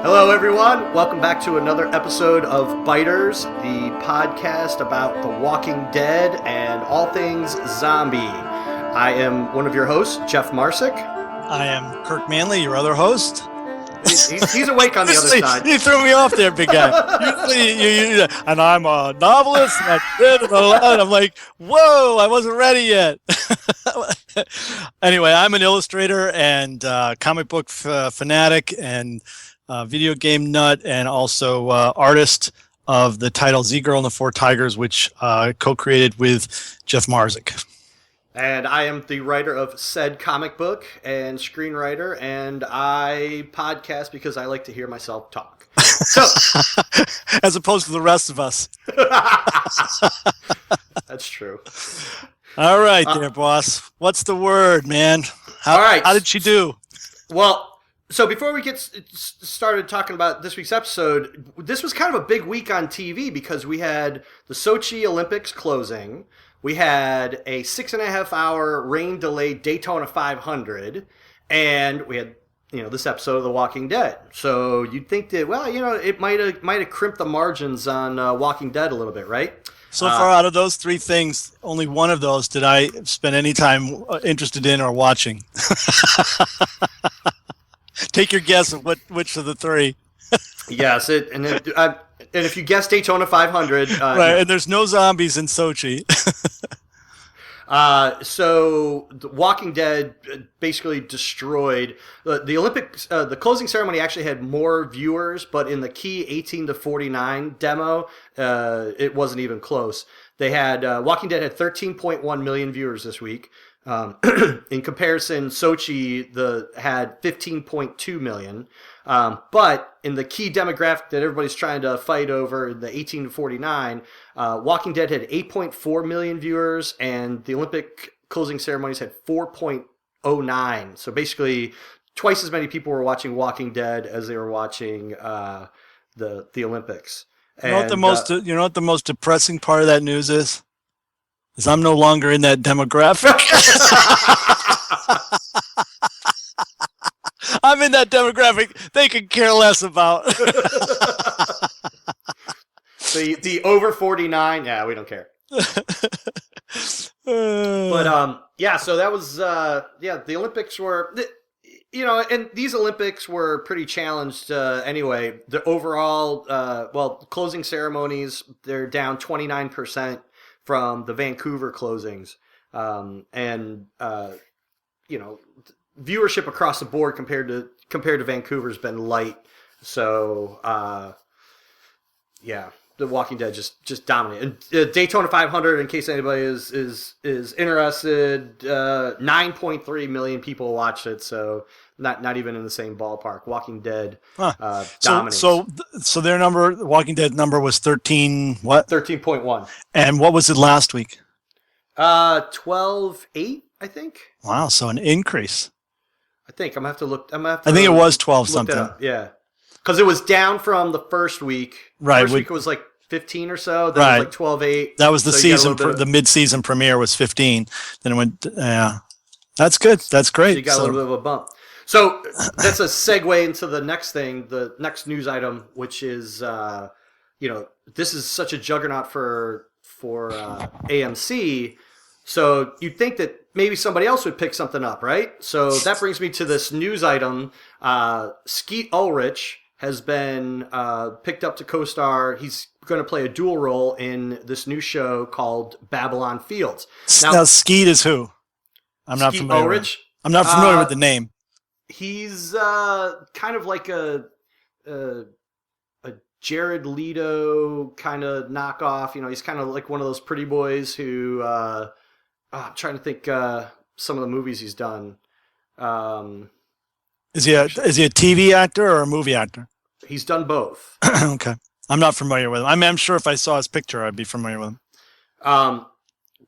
Hello, everyone. Welcome back to another episode of Biters, the podcast about The Walking Dead and all things zombie. I am one of your hosts, Jeff Marsick. I am Kirk Manley, your other host. He's awake on the other side. You threw me off there, big guy. And I'm a novelist, and I'm like, whoa, I wasn't ready yet. Anyway, I'm an illustrator and comic book fanatic and video game nut, and also artist of the title Z-Girl and the Four Tigers, which co-created with Jeff Marsick. And I am the writer of said comic book and screenwriter, and I podcast because I like to hear myself talk. So, as opposed to the rest of us. That's true. All right, there, boss. What's the word, man? How did she do? Well, so before we get started talking about this week's episode, this was kind of a big week on TV because we had the Sochi Olympics closing. We had a 6.5-hour rain-delayed Daytona 500, and we had, this episode of The Walking Dead. So you'd think that, it might have crimped the margins on Walking Dead a little bit, right? So far, out of those three things, only one of those did I spend any time interested in or watching. Take your guess of which of the three. Yes, and if you guess Daytona 500, right, and there's no zombies in Sochi. So The Walking Dead basically destroyed the Olympics. The closing ceremony actually had more viewers, but in the key 18 to 49 demo, it wasn't even close. They had Walking Dead had 13.1 million viewers this week. In comparison, Sochi had 15.2 million. But in the key demographic that everybody's trying to fight over, the 18 to 49, Walking Dead had 8.4 million viewers, and the Olympic closing ceremonies had 4.09. So basically, twice as many people were watching Walking Dead as they were watching the Olympics. You know what the most depressing part of that news is? Is I'm no longer in that demographic. I'm in that demographic they could care less about. The over 49, yeah, we don't care. But so that was the Olympics were and these Olympics were pretty challenged anyway. The overall closing ceremonies, they're down 29% from the Vancouver closings. Viewership across the board compared to Vancouver's been light. So The Walking Dead just dominated. And Daytona 500, in case anybody is interested, 9.3 million people watched it. So not even in the same ballpark. Walking Dead dominates. So their number, the Walking Dead number was 13 what? 13.1. And what was it last week? 12.8, I think. Wow, so an increase. I think I'm gonna have to look. I think it was 12 something. Yeah, because it was down from the first week. Right. First week it was like 15 or so. Then it was like 12.8. That was the season. The mid-season premiere was 15. Then it went. Yeah, that's good. That's great. So you got a little bit of a bump. So that's a segue into the next thing, the next news item, which is this is such a juggernaut for AMC. So you'd think that maybe somebody else would pick something up, right? So that brings me to this news item. Skeet Ulrich has been picked up to co-star. He's going to play a dual role in this new show called Babylon Fields. Now Skeet is who? I'm not familiar. Ulrich? I'm not familiar with the name. He's kind of like a Jared Leto kind of knockoff. He's kind of like one of those pretty boys who... I'm trying to think some of the movies he's done. Is he a TV actor or a movie actor? He's done both. Okay. I'm not familiar with him. I'm sure if I saw his picture, I'd be familiar with him.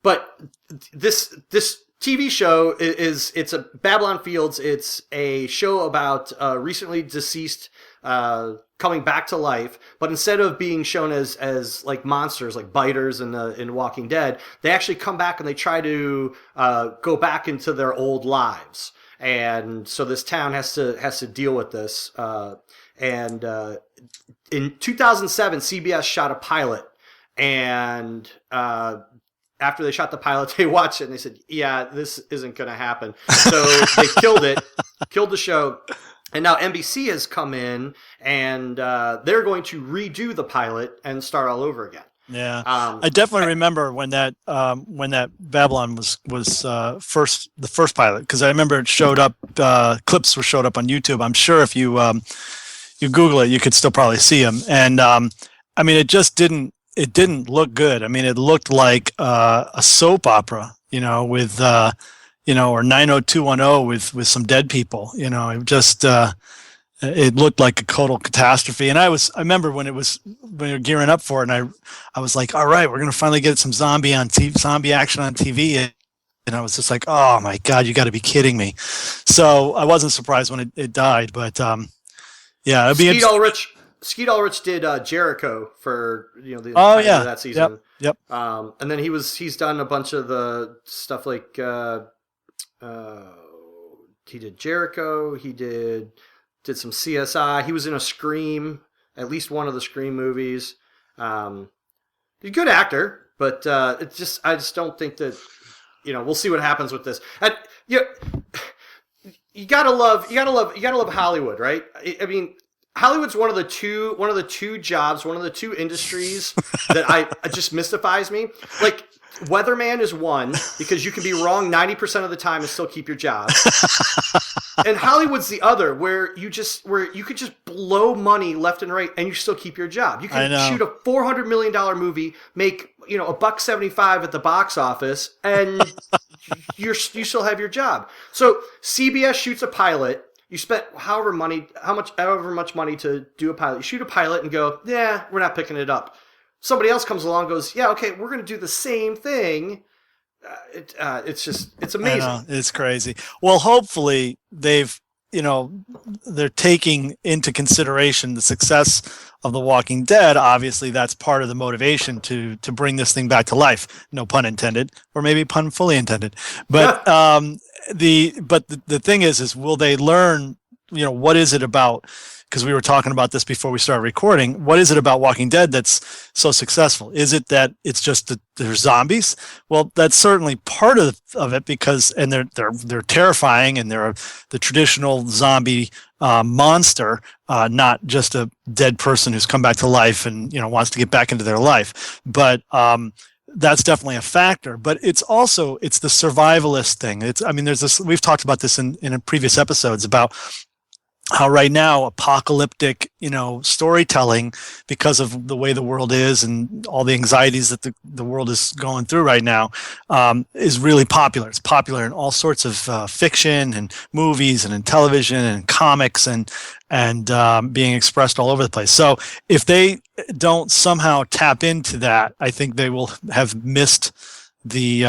But this TV show it's a Babylon Fields. It's a show about recently deceased coming back to life, but instead of being shown as like monsters, like biters in Walking Dead, they actually come back and they try to go back into their old lives. and so this town has to deal with this. And in 2007, CBS shot a pilot, and after they shot the pilot, they watched it and they said, "Yeah, this isn't going to happen." So they killed the show. And now NBC has come in, and they're going to redo the pilot and start all over again. Yeah, I definitely remember when that Babylon was the first pilot, because I remember it showed up. Clips showed up on YouTube. I'm sure if you Google it, you could still probably see them. And I mean, it just didn't look good. I mean, it looked like a soap opera, with or 90210 with some dead people. It just it looked like a total catastrophe. And I remember when we were gearing up for it, and I was like, all right, we're gonna finally get some zombie action on TV. And I was just like, oh my God, you got to be kidding me. So I wasn't surprised when it died, but yeah, it'd be Skeet Ulrich did Jericho for the end of that season. Yep. And then he's done a bunch of the stuff like he did Jericho. He did some CSI. He was in a Scream, at least one of the Scream movies. He's a good actor, but I just don't think that we'll see what happens with this. And, you gotta love Hollywood, right? I mean, Hollywood's one of the two jobs, one of the two industries that it just mystifies me. Like, weatherman is one, because you can be wrong 90% of the time and still keep your job. And Hollywood's the other, where you could just blow money left and right and you still keep your job. You can shoot a $400 million movie, make $1.75 at the box office, and you still have your job. So CBS shoots a pilot. You spent however much money to do a pilot. You shoot a pilot and go, yeah, we're not picking it up. Somebody else comes along and goes, yeah, okay, we're going to do the same thing. It's amazing. I know, it's crazy. Well, hopefully they're taking into consideration the success of The Walking Dead. Obviously, that's part of the motivation to bring this thing back to life. No pun intended, or maybe pun fully intended. But the thing is will they learn? What is it about? Because we were talking about this before we started recording. What is it about Walking Dead that's so successful? Is it that it's just that they're zombies? Well, that's certainly part of it, because they're terrifying, and they're the traditional zombie monster, not just a dead person who's come back to life and wants to get back into their life. But that's definitely a factor. But it's the survivalist thing. There's this. We've talked about this in previous episodes about how right now apocalyptic, storytelling, because of the way the world is and all the anxieties that the world is going through right now, is really popular. It's popular in all sorts of fiction and movies and in television and comics and being expressed all over the place. So if they don't somehow tap into that, I think they will have missed the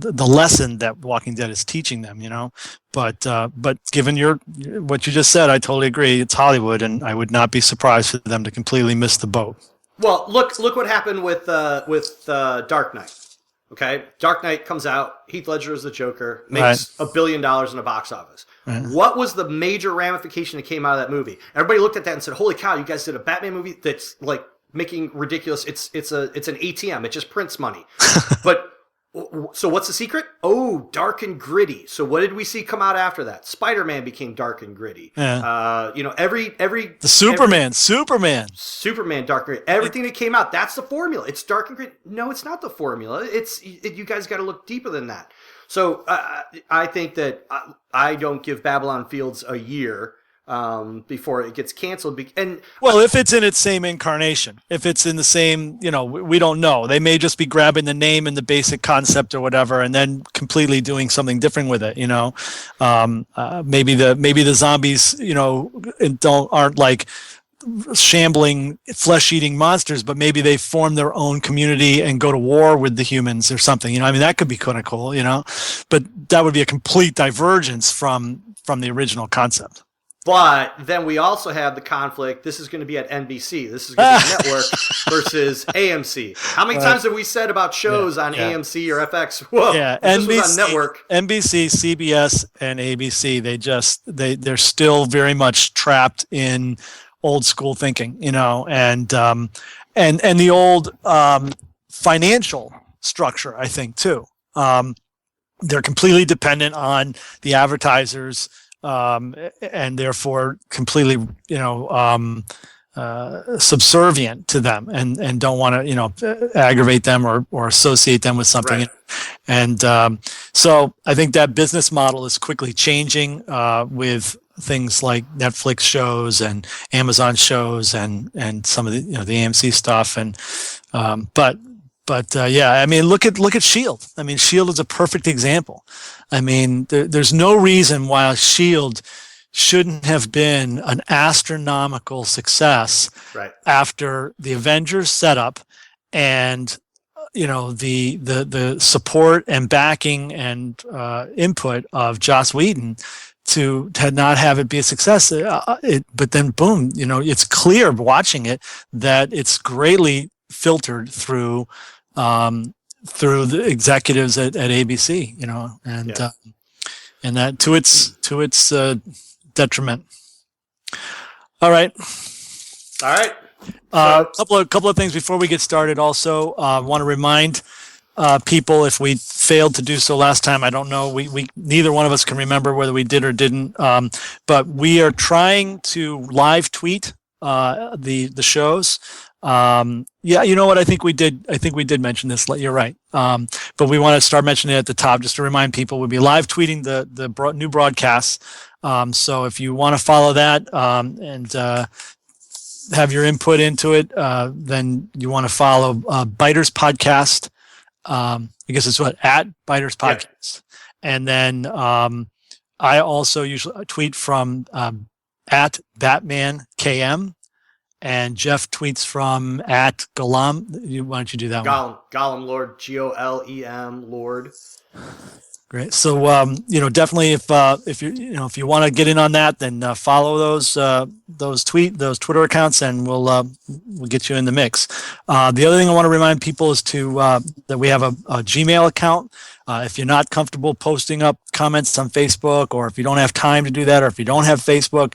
lesson that Walking Dead is teaching them, But given what you just said, I totally agree. It's Hollywood, and I would not be surprised for them to completely miss the boat. Well, look what happened with Dark Knight. Okay, Dark Knight comes out. Heath Ledger is the Joker, makes $1 billion in the box office. Right. What was the major ramification that came out of that movie? Everybody looked at that and said, "Holy cow! You guys did a Batman movie that's like making ridiculous. It's an ATM. It just prints money." But so what's the secret? Oh, dark and gritty. So what did we see come out after that? Spider-Man became dark and gritty. Yeah. The Superman, dark and gritty. Everything that came out, that's the formula. It's dark and gritty. No, it's not the formula. You guys got to look deeper than that. So I think that I don't give Babylon Fields a year before it gets canceled. If it's in its same incarnation, if it's in the same, we don't know. They may just be grabbing the name and the basic concept or whatever, and then completely doing something different with it. Maybe the zombies, aren't like shambling flesh-eating monsters, but maybe they form their own community and go to war with the humans or something. That could be kind of cool. But that would be a complete divergence from the original concept. But then we also have the conflict. This is going to be at NBC. This is going to be network versus AMC. How many times have we said about shows on AMC or FX? Whoa, this was on network. NBC, CBS, and ABC. They're still very much trapped in old school thinking, and the old financial structure. I think too. They're completely dependent on the advertisers. And therefore completely, subservient to them, and don't want to, aggravate them or associate them with something. Right. And so I think that business model is quickly changing with things like Netflix shows and Amazon shows and some of the the AMC stuff. And But I mean, look at Shield. I mean, Shield is a perfect example. I mean, there's no reason why Shield shouldn't have been an astronomical success after the Avengers setup and the support and backing and input of Joss Whedon to not have it be a success. But then boom, it's clear watching it that it's greatly filtered through the executives at ABC, and that to its detriment. All right. Couple of things before we get started. Also, want to remind people, if we failed to do so last time, I don't know. We neither one of us can remember whether we did or didn't. But we are trying to live tweet the shows. You know what? I think we did mention this. You're right. But we want to start mentioning it at the top just to remind people. We'll be live tweeting the new broadcasts. So if you want to follow that and have your input into it, then you want to follow Biters Podcast. I guess it's at Biters Podcast. Yeah. And then I also usually tweet from at Batman KM. And Jeff tweets from at Gollum. Why don't you do that one? Gollum Lord, Golem Lord. Great. So definitely if you want to get in on that, then follow those Twitter accounts, and we'll get you in the mix. The other thing I want to remind people is that we have a Gmail account. If you're not comfortable posting up comments on Facebook, or if you don't have time to do that, or if you don't have Facebook,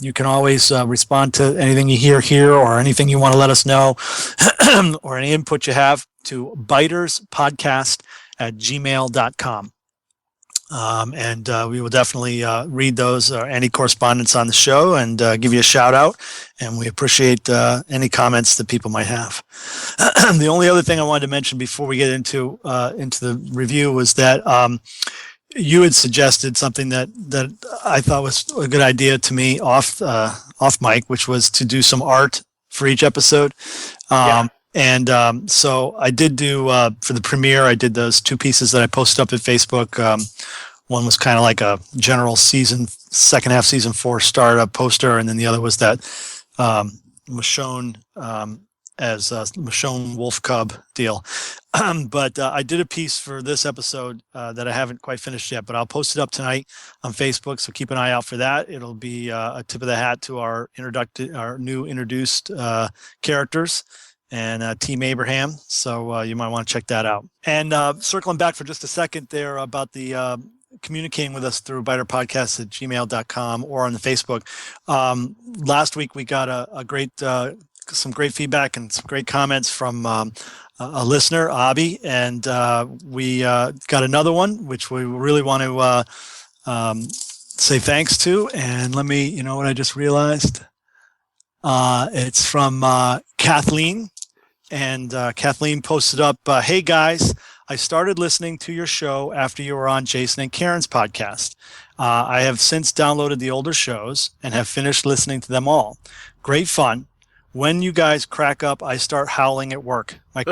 you can always respond to anything you hear here or anything you want to let us know or any input you have to biterspodcast@gmail.com. And we will definitely read those or any correspondence on the show and give you a shout out. And we appreciate any comments that people might have. The only other thing I wanted to mention before we get into the review was that you had suggested something that I thought was a good idea to me off mic, which was to do some art for each episode. And so I did do, for the premiere, I did those two pieces that I posted up at Facebook. One was kind of like a general second half season 4 startup poster, and then the other was that Michonne as a Michonne Wolf Cub deal. But I did a piece for this episode that I haven't quite finished yet, but I'll post it up tonight on Facebook, so keep an eye out for that. It'll be a tip of the hat to our new introduced characters and Team Abraham. So you might want to check that out. And circling back for just a second there about the communicating with us through biterpodcast@gmail.com or on the Facebook. Last week we got some great feedback and some great comments from a listener, Abby, and we got another one which we really want to say thanks to. And let me, you know what I just realized? It's from Kathleen. And Kathleen posted up, "Hey guys, I started listening to your show after you were on Jason and Karen's podcast. I have since downloaded the older shows and have finished listening to them all. Great fun. When you guys crack up, I start howling at work. My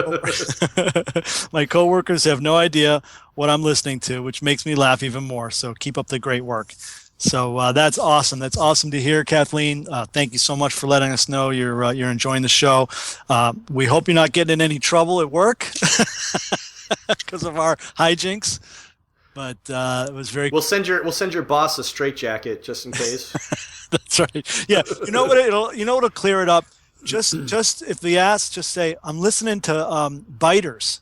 coworkers have no idea what I'm listening to, which makes me laugh even more. So keep up the great work." So that's awesome. That's awesome to hear, Kathleen. Thank you so much for letting us know you're enjoying the show. We hope you're not getting in any trouble at work because of our hijinks. But it was very. We'll send your boss a straitjacket just in case. That's right. Yeah. What'll clear it up. Just if they ask, just say, I'm listening to Biters.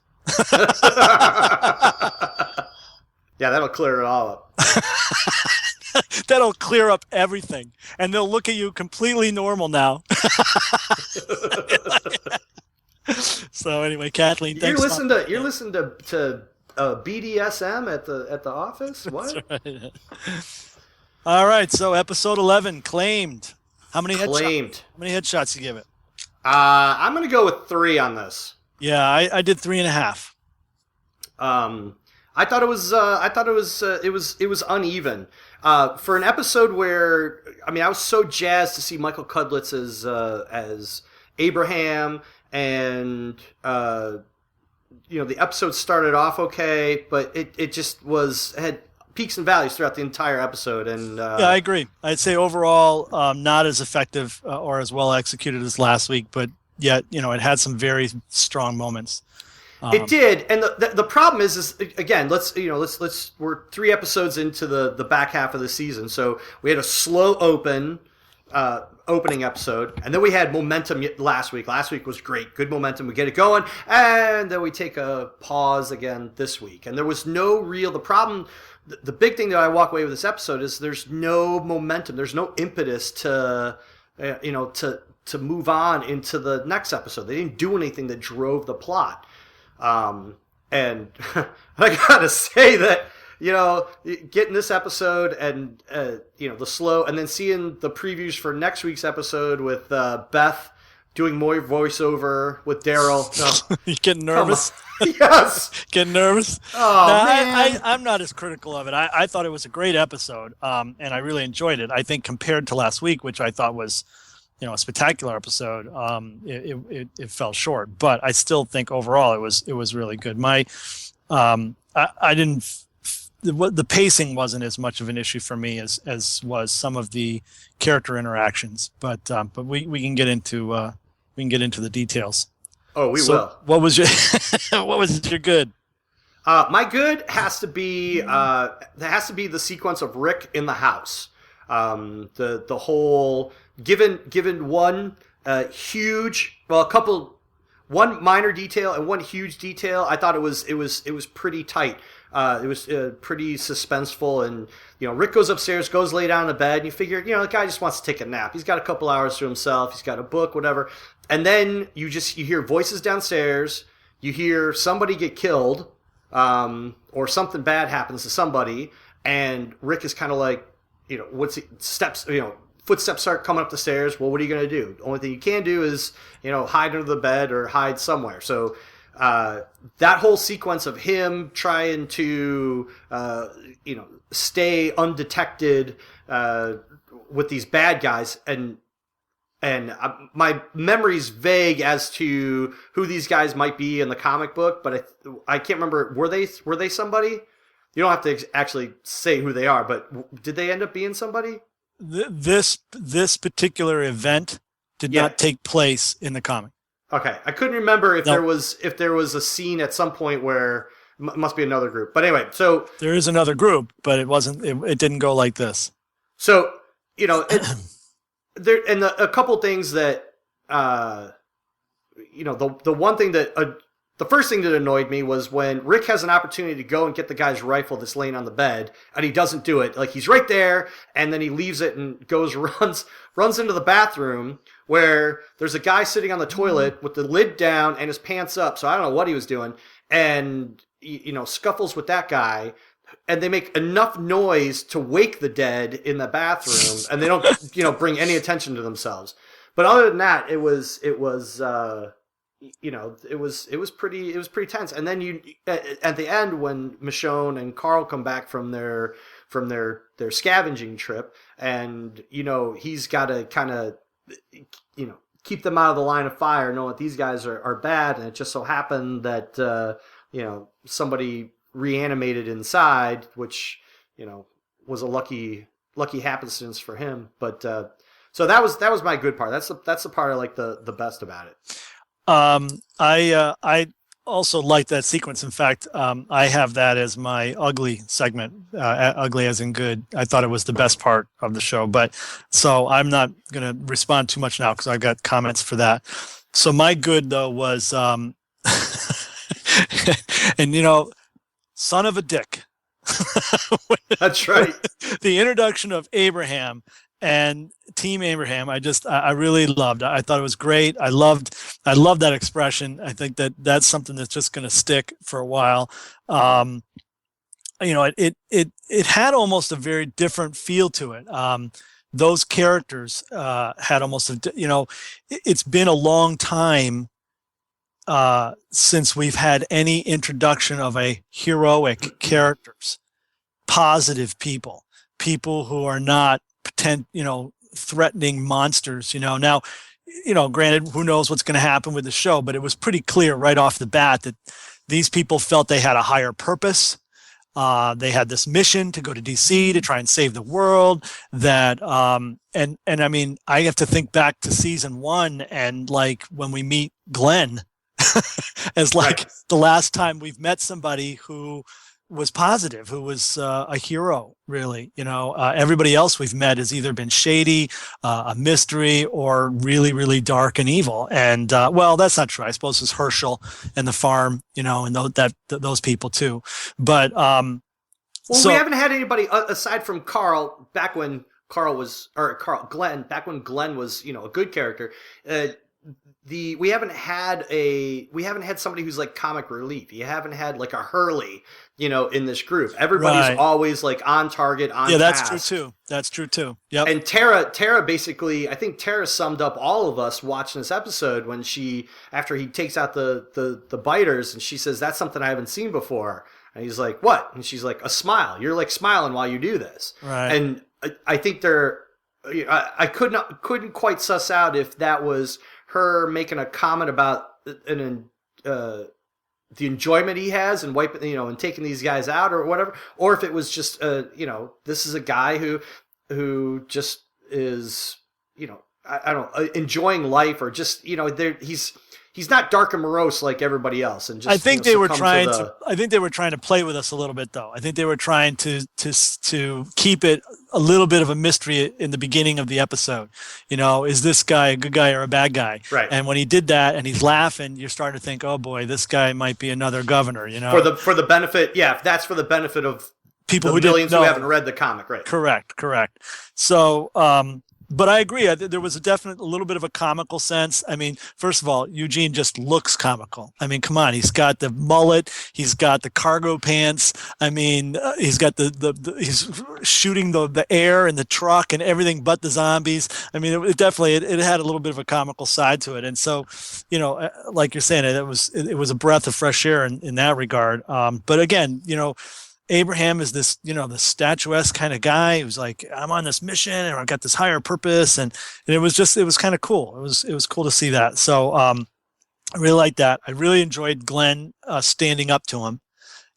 Yeah, that'll clear it all up. That'll clear up everything, and they'll look at you completely normal now. So anyway, Kathleen, thanks. You're listening to BDSM at the office. What? Right. All right, so episode 11 claimed. How many headshots? How many headshots you give it? I'm gonna go with 3 on this. Yeah, I did 3.5. I thought it was uneven. For an episode where, I mean, I was so jazzed to see Michael Cudlitz as Abraham, and the episode started off okay, but it just had peaks and valleys throughout the entire episode. And yeah, I agree. I'd say overall not as effective or as well executed as last week, but yet it had some very strong moments. It did, and the problem is again, we're 3 episodes into the back half of the season, so we had a slow opening episode, and then we had momentum last week. Last week was great, good momentum, we get it going, and then we take a pause again this week, and there was no real. The problem, the big thing that I walk away with this episode is there's no momentum, there's no impetus to move on into the next episode. They didn't do anything that drove the plot. And I gotta say that, getting this episode and, the slow, and then seeing the previews for next week's episode with, Beth doing more voiceover with Daryl. No. You getting nervous? Yes. Getting nervous? Oh, man. I'm not as critical of it. I thought it was a great episode. And I really enjoyed it. I think compared to last week, which I thought was, a spectacular episode, it fell short, but I still think overall it was really good. The pacing wasn't as much of an issue for me as was some of the character interactions, but we can get into the details. Oh, we will. What was your good? My good has to be the sequence of Rick in the house. The whole given one one minor detail and one huge detail, I thought it was pretty tight. It was pretty suspenseful, and Rick goes upstairs, goes lay down in the bed, and you figure the guy just wants to take a nap. He's got a couple hours to himself. He's got a book, whatever, and then you hear voices downstairs. You hear somebody get killed, or something bad happens to somebody, and Rick is kind of like, footsteps start coming up the stairs. Well, what are you going to do? The only thing you can do is, hide under the bed or hide somewhere. So that whole sequence of him trying to, stay undetected with these bad guys, and my memory's vague as to who these guys might be in the comic book, but I can't remember. Were they somebody? You don't have to actually say who they are, but did they end up being somebody? This particular event did not take place in the comic. Okay, I couldn't remember if there was a scene at some point where it must be another group. But anyway, so there is another group, but it wasn't. It didn't go like this. So there and a couple things that the one thing that. The first thing that annoyed me was when Rick has an opportunity to go and get the guy's rifle that's laying on the bed, and he doesn't do it. Like, he's right there, and then he leaves it and runs into the bathroom where there's a guy sitting on the toilet with the lid down and his pants up, so I don't know what he was doing, and, scuffles with that guy, and they make enough noise to wake the dead in the bathroom, and they don't, bring any attention to themselves. But other than that, it was pretty tense. And then at the end, when Michonne and Carl come back from their scavenging trip, and he's got to kind of keep them out of the line of fire, knowing that these guys are bad, and it just so happened that somebody reanimated inside, which was a lucky happenstance for him. But so that was my good part. That's the part I like the best about it. I also liked that sequence. In fact, I have that as my ugly segment, ugly as in good. I thought it was the best part of the show, but so I'm not going to respond too much now because I've got comments for that. So my good though was, and son of a dick. That's right. The introduction of Abraham and Team Abraham, I really loved. I thought it was great. I loved that expression. I think that's something that's just going to stick for a while. It had almost a very different feel to it. Those characters had almost it's been a long time since we've had any introduction of a heroic characters, positive people who are not threatening monsters. Now, granted, who knows what's going to happen with the show, but it was pretty clear right off the bat that these people felt they had a higher purpose. They had this mission to go to DC to try and save the world. That and I mean, I have to think back to season 1 and like when we meet Glenn as like Right. the last time we've met somebody who was positive, who was a hero, really. Everybody else we've met has either been shady, a mystery, or really, really dark and evil. And well, that's not true. I suppose it's Herschel and the farm, and those people too. But Well, we haven't had anybody aside from Carl back when Glenn back when Glenn was a good character. We haven't had somebody who's like comic relief. You haven't had like a Hurley, in this group. Everybody's Right. always like on target, on yeah, task. That's true too. Yep. And Tara basically, I think Tara summed up all of us watching this episode when after he takes out the biters, and she says, "That's something I haven't seen before." And he's like, "What?" And she's like, "A smile. You're like smiling while you do this." Right. And I think I couldn't quite suss out if that was her making a comment about the enjoyment he has and and taking these guys out or whatever, or if it was just this is a guy who just is I don't know, enjoying life, or just he's not dark and morose like everybody else. And just I think they were succumb trying I think they were trying to play with us a little bit, though. I think they were trying to keep it a little bit of a mystery in the beginning of the episode. Is this guy a good guy or a bad guy? Right. And when he did that and he's laughing, you're starting to think, oh boy, this guy might be another governor. For the benefit, if that's for the benefit of people the who millions didn't who know. haven't read the comic, right? Correct. So, but I agree. There was a little bit of a comical sense. I mean, first of all, Eugene just looks comical. I mean, come on. He's got the mullet. He's got the cargo pants. I mean, he's got he's shooting the air and the truck and everything but the zombies. I mean, it definitely had a little bit of a comical side to it. And so, like you're saying, it was a breath of fresh air in that regard. But again, Abraham is this, the statuesque kind of guy who's like, I'm on this mission and I've got this higher purpose. And it was kind of cool. It was cool to see that. So, I really liked that. I really enjoyed Glenn, standing up to him,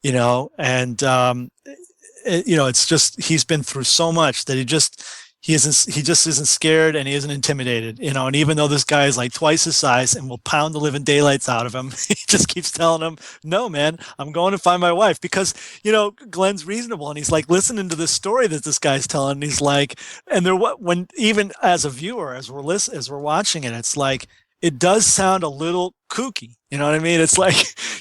and, it's just, he's been through so much that he just isn't scared, and he isn't intimidated, and even though this guy is like twice his size and will pound the living daylights out of him, he just keeps telling him, no, man, I'm going to find my wife, because, Glenn's reasonable, and he's like listening to this story that this guy's telling, and he's like, and when even as a viewer, as we're watching it, it's like, it does sound a little kooky. You know what I mean? It's like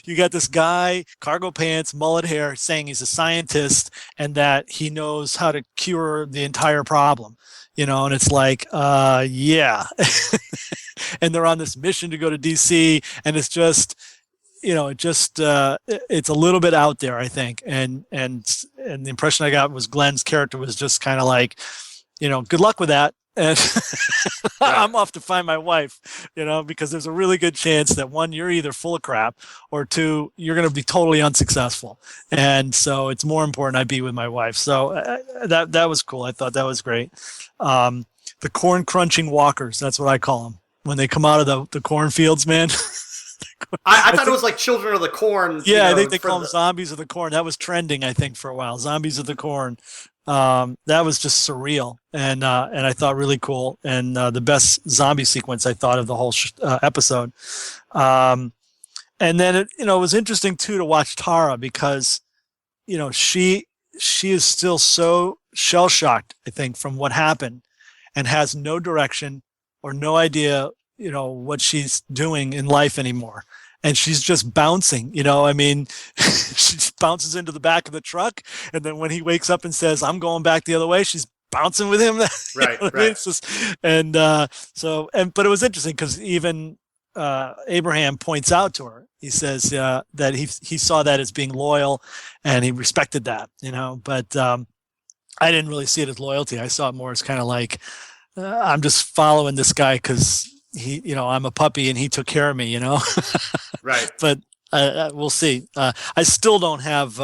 you got this guy, cargo pants, mullet hair, saying he's a scientist and that he knows how to cure the entire problem. And it's like, yeah. And they're on this mission to go to DC, and it's just, it's a little bit out there, I think. And the impression I got was Glenn's character was just kind of like, good luck with that. And I'm off to find my wife, because there's a really good chance that, one, you're either full of crap, or two, you're going to be totally unsuccessful. And so it's more important I be with my wife. So that was cool. I thought that was great. The corn crunching walkers, that's what I call them. When they come out of the cornfields, man. I thought it was like Children of the Corn. Yeah, I think they call them Zombies of the Corn. That was trending, I think, for a while. Zombies of the Corn. That was just surreal, and I thought really cool, and the best zombie sequence I thought of the whole episode. And then it was interesting too to watch Tara because she is still so shell shocked, I think, from what happened, and has no direction or no idea what she's doing in life anymore. And she's just bouncing, I mean, she bounces into the back of the truck, and then when he wakes up and says, "I'm going back the other way," she's bouncing with him. Right, right. right. It's just, but it was interesting because even Abraham points out to her. He says that he saw that as being loyal, and he respected that, But I didn't really see it as loyalty. I saw it more as kind of like I'm just following this guy because I'm a puppy and he took care of me, Right. But we'll see. I still don't have.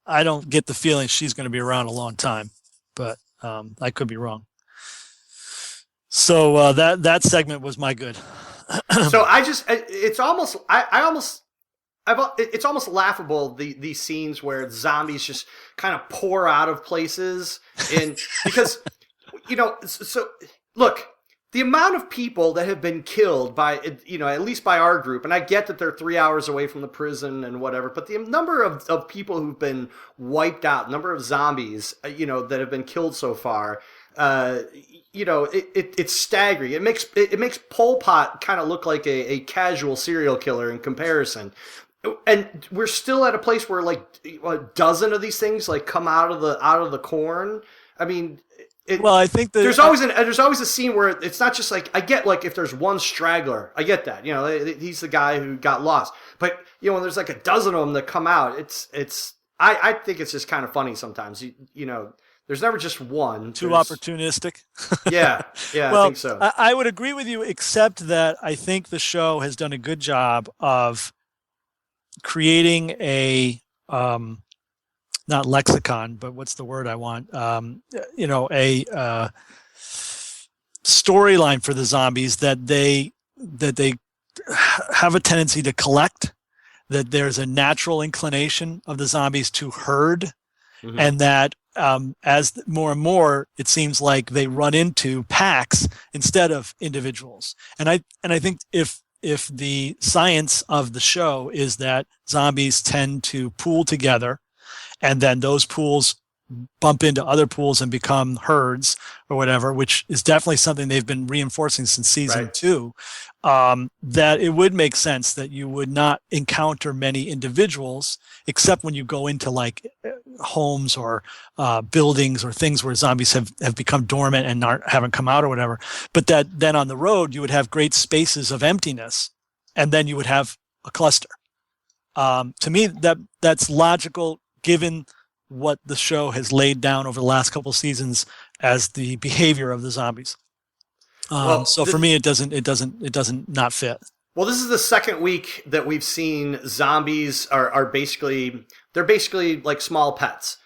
I don't get the feeling she's going to be around a long time, but I could be wrong. So that segment was my good. So it's almost it's almost laughable, these scenes where zombies just kind of pour out of places, and because so look, the amount of people that have been killed by, at least by our group, and I get that they're 3 hours away from the prison and whatever, but the number of people who've been wiped out, number of zombies, that have been killed so far, it's staggering. It makes Pol Pot kind of look like a casual serial killer in comparison. And we're still at a place where like a dozen of these things like come out of the corn. I mean, I think there's always a scene where it's not just like, I get like if there's one straggler, I get that, he's the guy who got lost, but when there's like a dozen of them that come out, I think it's just kind of funny sometimes. There's never just one. Too opportunistic. Yeah, well, I think so. I would agree with you, except that I think the show has done a good job of creating a not lexicon, but what's the word I want? A storyline for the zombies that they have a tendency to collect, that there's a natural inclination of the zombies to herd, mm-hmm. and that as more and more, it seems like they run into packs instead of individuals. And I think if the science of the show is that zombies tend to pool together, and then those pools bump into other pools and become herds or whatever, which is definitely something they've been reinforcing since season 2, that it would make sense that you would not encounter many individuals, except when you go into like homes or buildings or things where zombies have become dormant and haven't come out or whatever. But that then on the road, you would have great spaces of emptiness, and then you would have a cluster. To me, that's logical, given what the show has laid down over the last couple of seasons as the behavior of the zombies. For me, it doesn't not fit. Well, this is the second week that we've seen zombies are basically like small pets,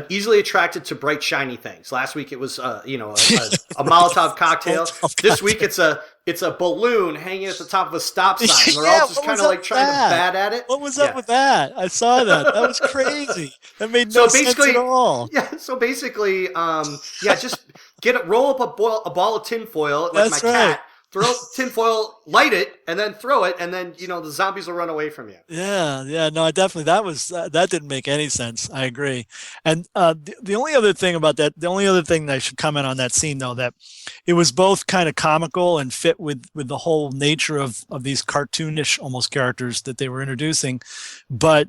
easily attracted to bright shiny things. Last week it was a Molotov cocktail. This week it's a balloon hanging at the top of a stop sign. They're all just kind of like trying to bat at it. What was up with that? I saw that. That was crazy. That made no sense at all. Yeah. So basically, just roll up a ball of tinfoil like That's my right. cat. Throw tinfoil, light it, and then throw it, and then the zombies will run away from you. Yeah. No, definitely that didn't make any sense. I agree. And the only other thing about that, the only other thing that I should comment on that scene, though, that it was both kind of comical and fit with the whole nature of these cartoonish almost characters that they were introducing, but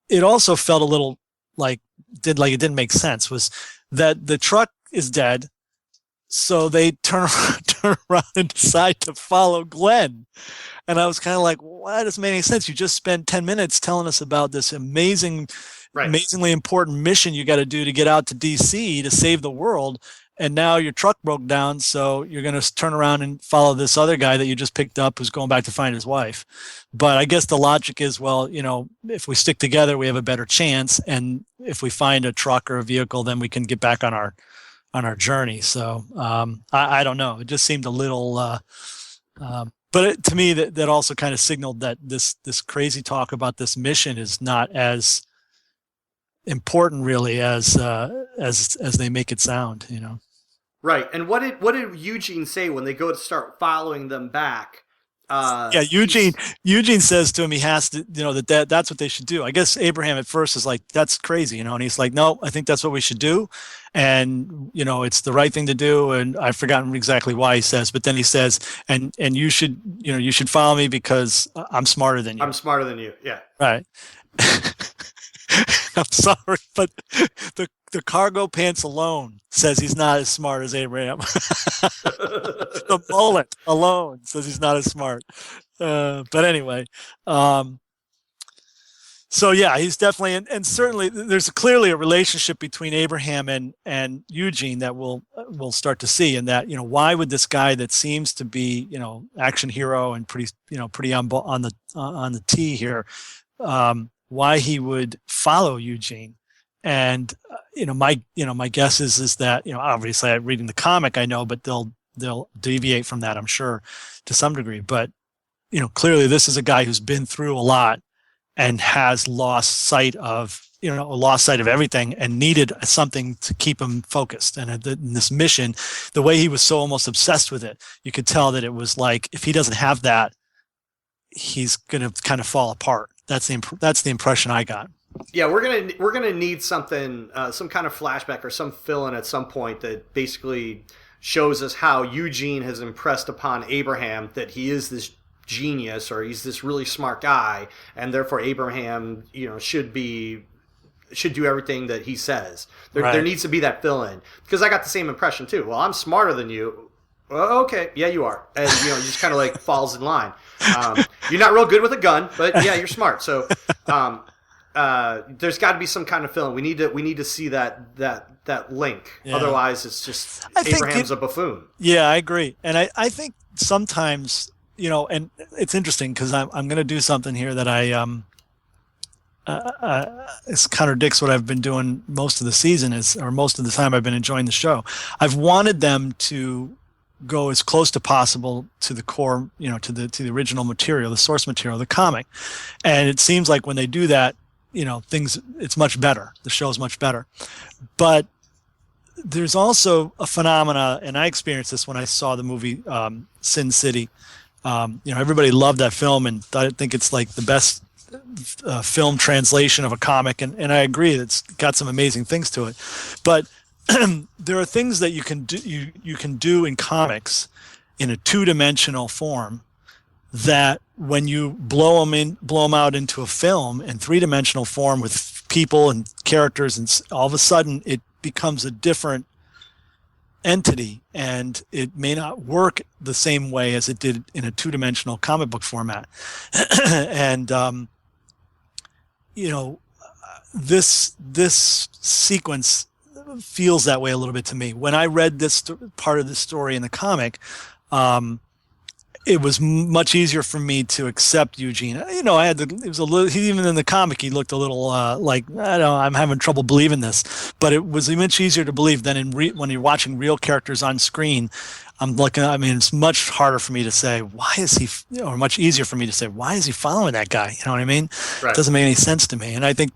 it also felt a little like it didn't make sense. Was that the truck is dead? So they turn around and decide to follow Glenn. And I was kind of like, well, that doesn't make any sense. You just spent 10 minutes telling us about this amazingly important mission you got to do to get out to DC to save the world. And now your truck broke down, so you're going to turn around and follow this other guy that you just picked up who's going back to find his wife. But I guess the logic is, well, if we stick together, we have a better chance. And if we find a truck or a vehicle, then we can get back on our journey. So I don't know. It just seemed a little, but to me that also kind of signaled that this crazy talk about this mission is not as important really as they make it sound. Right. And what did Eugene say when they go to start following them back? Yeah, Eugene says to him he has to, that's what they should do. I guess Abraham at first is like, that's crazy, and he's like, no, I think that's what we should do, and it's the right thing to do. And I've forgotten exactly why he says, but then he says, and you should follow me because I'm smarter than you. I'm smarter than you. Yeah. Right. I'm sorry, but the cargo pants alone says he's not as smart as Abraham. The mullet alone says he's not as smart. But anyway, so yeah, he's definitely, and certainly there's clearly a relationship between Abraham and Eugene that we'll start to see. And that, why would this guy that seems to be, action hero and pretty on the tee here, why he would follow Eugene. And my guess is that, obviously I'm reading the comic, I know, but they'll deviate from that, I'm sure, to some degree. But clearly this is a guy who's been through a lot and has lost sight of everything and needed something to keep him focused. And in this mission, the way he was so almost obsessed with it, you could tell that it was like, if he doesn't have that, he's going to kind of fall apart. That's the impression I got. Yeah, we're gonna need something, some kind of flashback or some fill-in at some point that basically shows us how Eugene has impressed upon Abraham that he is this genius, or he's this really smart guy, and therefore Abraham, should do everything that he says. There needs to be that fill-in, because I got the same impression too. Well, I'm smarter than you. Well, okay, yeah, you are, and just kind of like falls in line. You're not real good with a gun, but yeah, you're smart. So there's got to be some kind of film. We need to see that link. Yeah. Otherwise, it's just Abraham's a buffoon. Yeah, I agree, and I think sometimes and it's interesting because I'm going to do something here that it contradicts what I've been doing most of the season, or most of the time I've been enjoying the show. I've wanted them to go as close to possible to the core, to the original material, the source material, the comic. And it seems like when they do that, it's much better. The show's much better. But there's also a phenomena, and I experienced this when I saw the movie Sin City. Everybody loved that film and I think it's like the best film translation of a comic. And I agree, it's got some amazing things to it. But there are things that you can do in comics in a two-dimensional form that when you blow them out into a film in three-dimensional form with people and characters, and all of a sudden it becomes a different entity, and it may not work the same way as it did in a two-dimensional comic book format. And this sequence feels that way a little bit to me. When I read this part of the story in the comic, it was much easier for me to accept Eugene. It was a little, even in the comic, he looked a little like, I'm having trouble believing this. But it was much easier to believe than when you're watching real characters on screen. It's much harder for me to say, why is he, or much easier for me to say, why is he following that guy? You know what I mean? Right. It doesn't make any sense to me. And I think,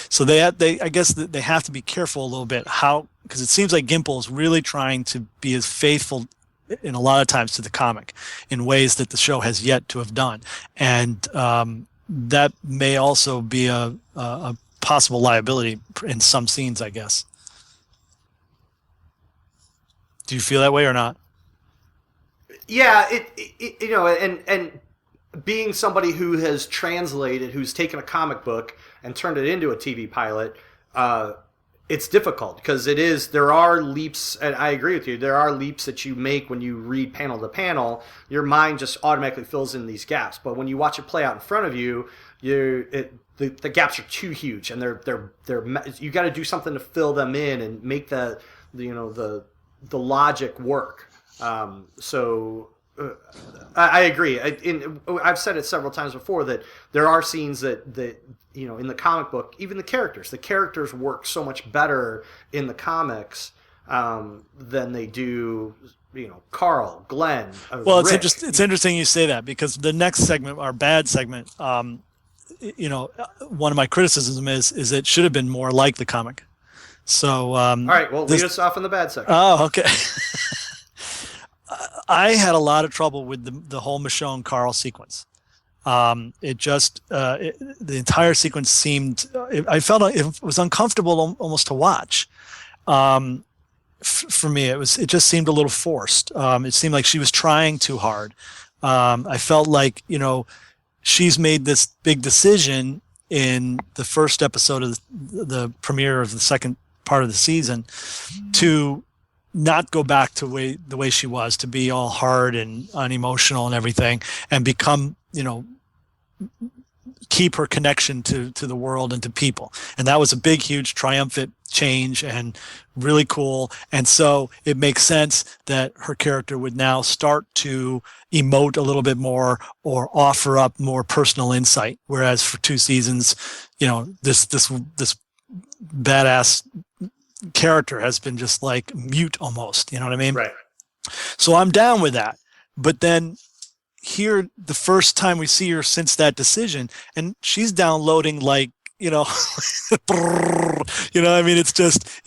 so I guess they have to be careful a little bit because it seems like Gimple is really trying to be as faithful in a lot of times to the comic in ways that the show has yet to have done. And that may also be a possible liability in some scenes, I guess. Do you feel that way or not? Yeah, and being somebody who has translated, who's taken a comic book and turned it into a TV pilot, it's difficult because there are leaps, and I agree with you, there are leaps that you make when you read panel to panel. Your mind just automatically fills in these gaps. But when you watch it play out in front of you, the gaps are too huge, and they're you got to do something to fill them in and make the logic work. I agree. I've said it several times before that there are scenes that in the comic book, even the characters work so much better in the comics than they do, Carl, Glenn, well, Rick. It's interesting you say that, because the next segment, our bad segment, one of my criticisms is it should have been more like the comic. So, all right, well, lead us off in the bad section. Oh, okay. I had a lot of trouble with the whole Michonne Carl sequence. The entire sequence seemed, I felt it was uncomfortable almost to watch. For me, it just seemed a little forced. It seemed like she was trying too hard. I felt like, she's made this big decision in the first episode of the premiere of the second part of the season to not go back to the way she was, to be all hard and unemotional and everything, and become, keep her connection to the world and to people. And that was a big, huge, triumphant change and really cool. And so it makes sense that her character would now start to emote a little bit more or offer up more personal insight. Whereas for 2 seasons, this badass character has been just like mute almost, you know what I mean? Right. So I'm down with that. But then here, the first time we see her since that decision, and she's downloading like, it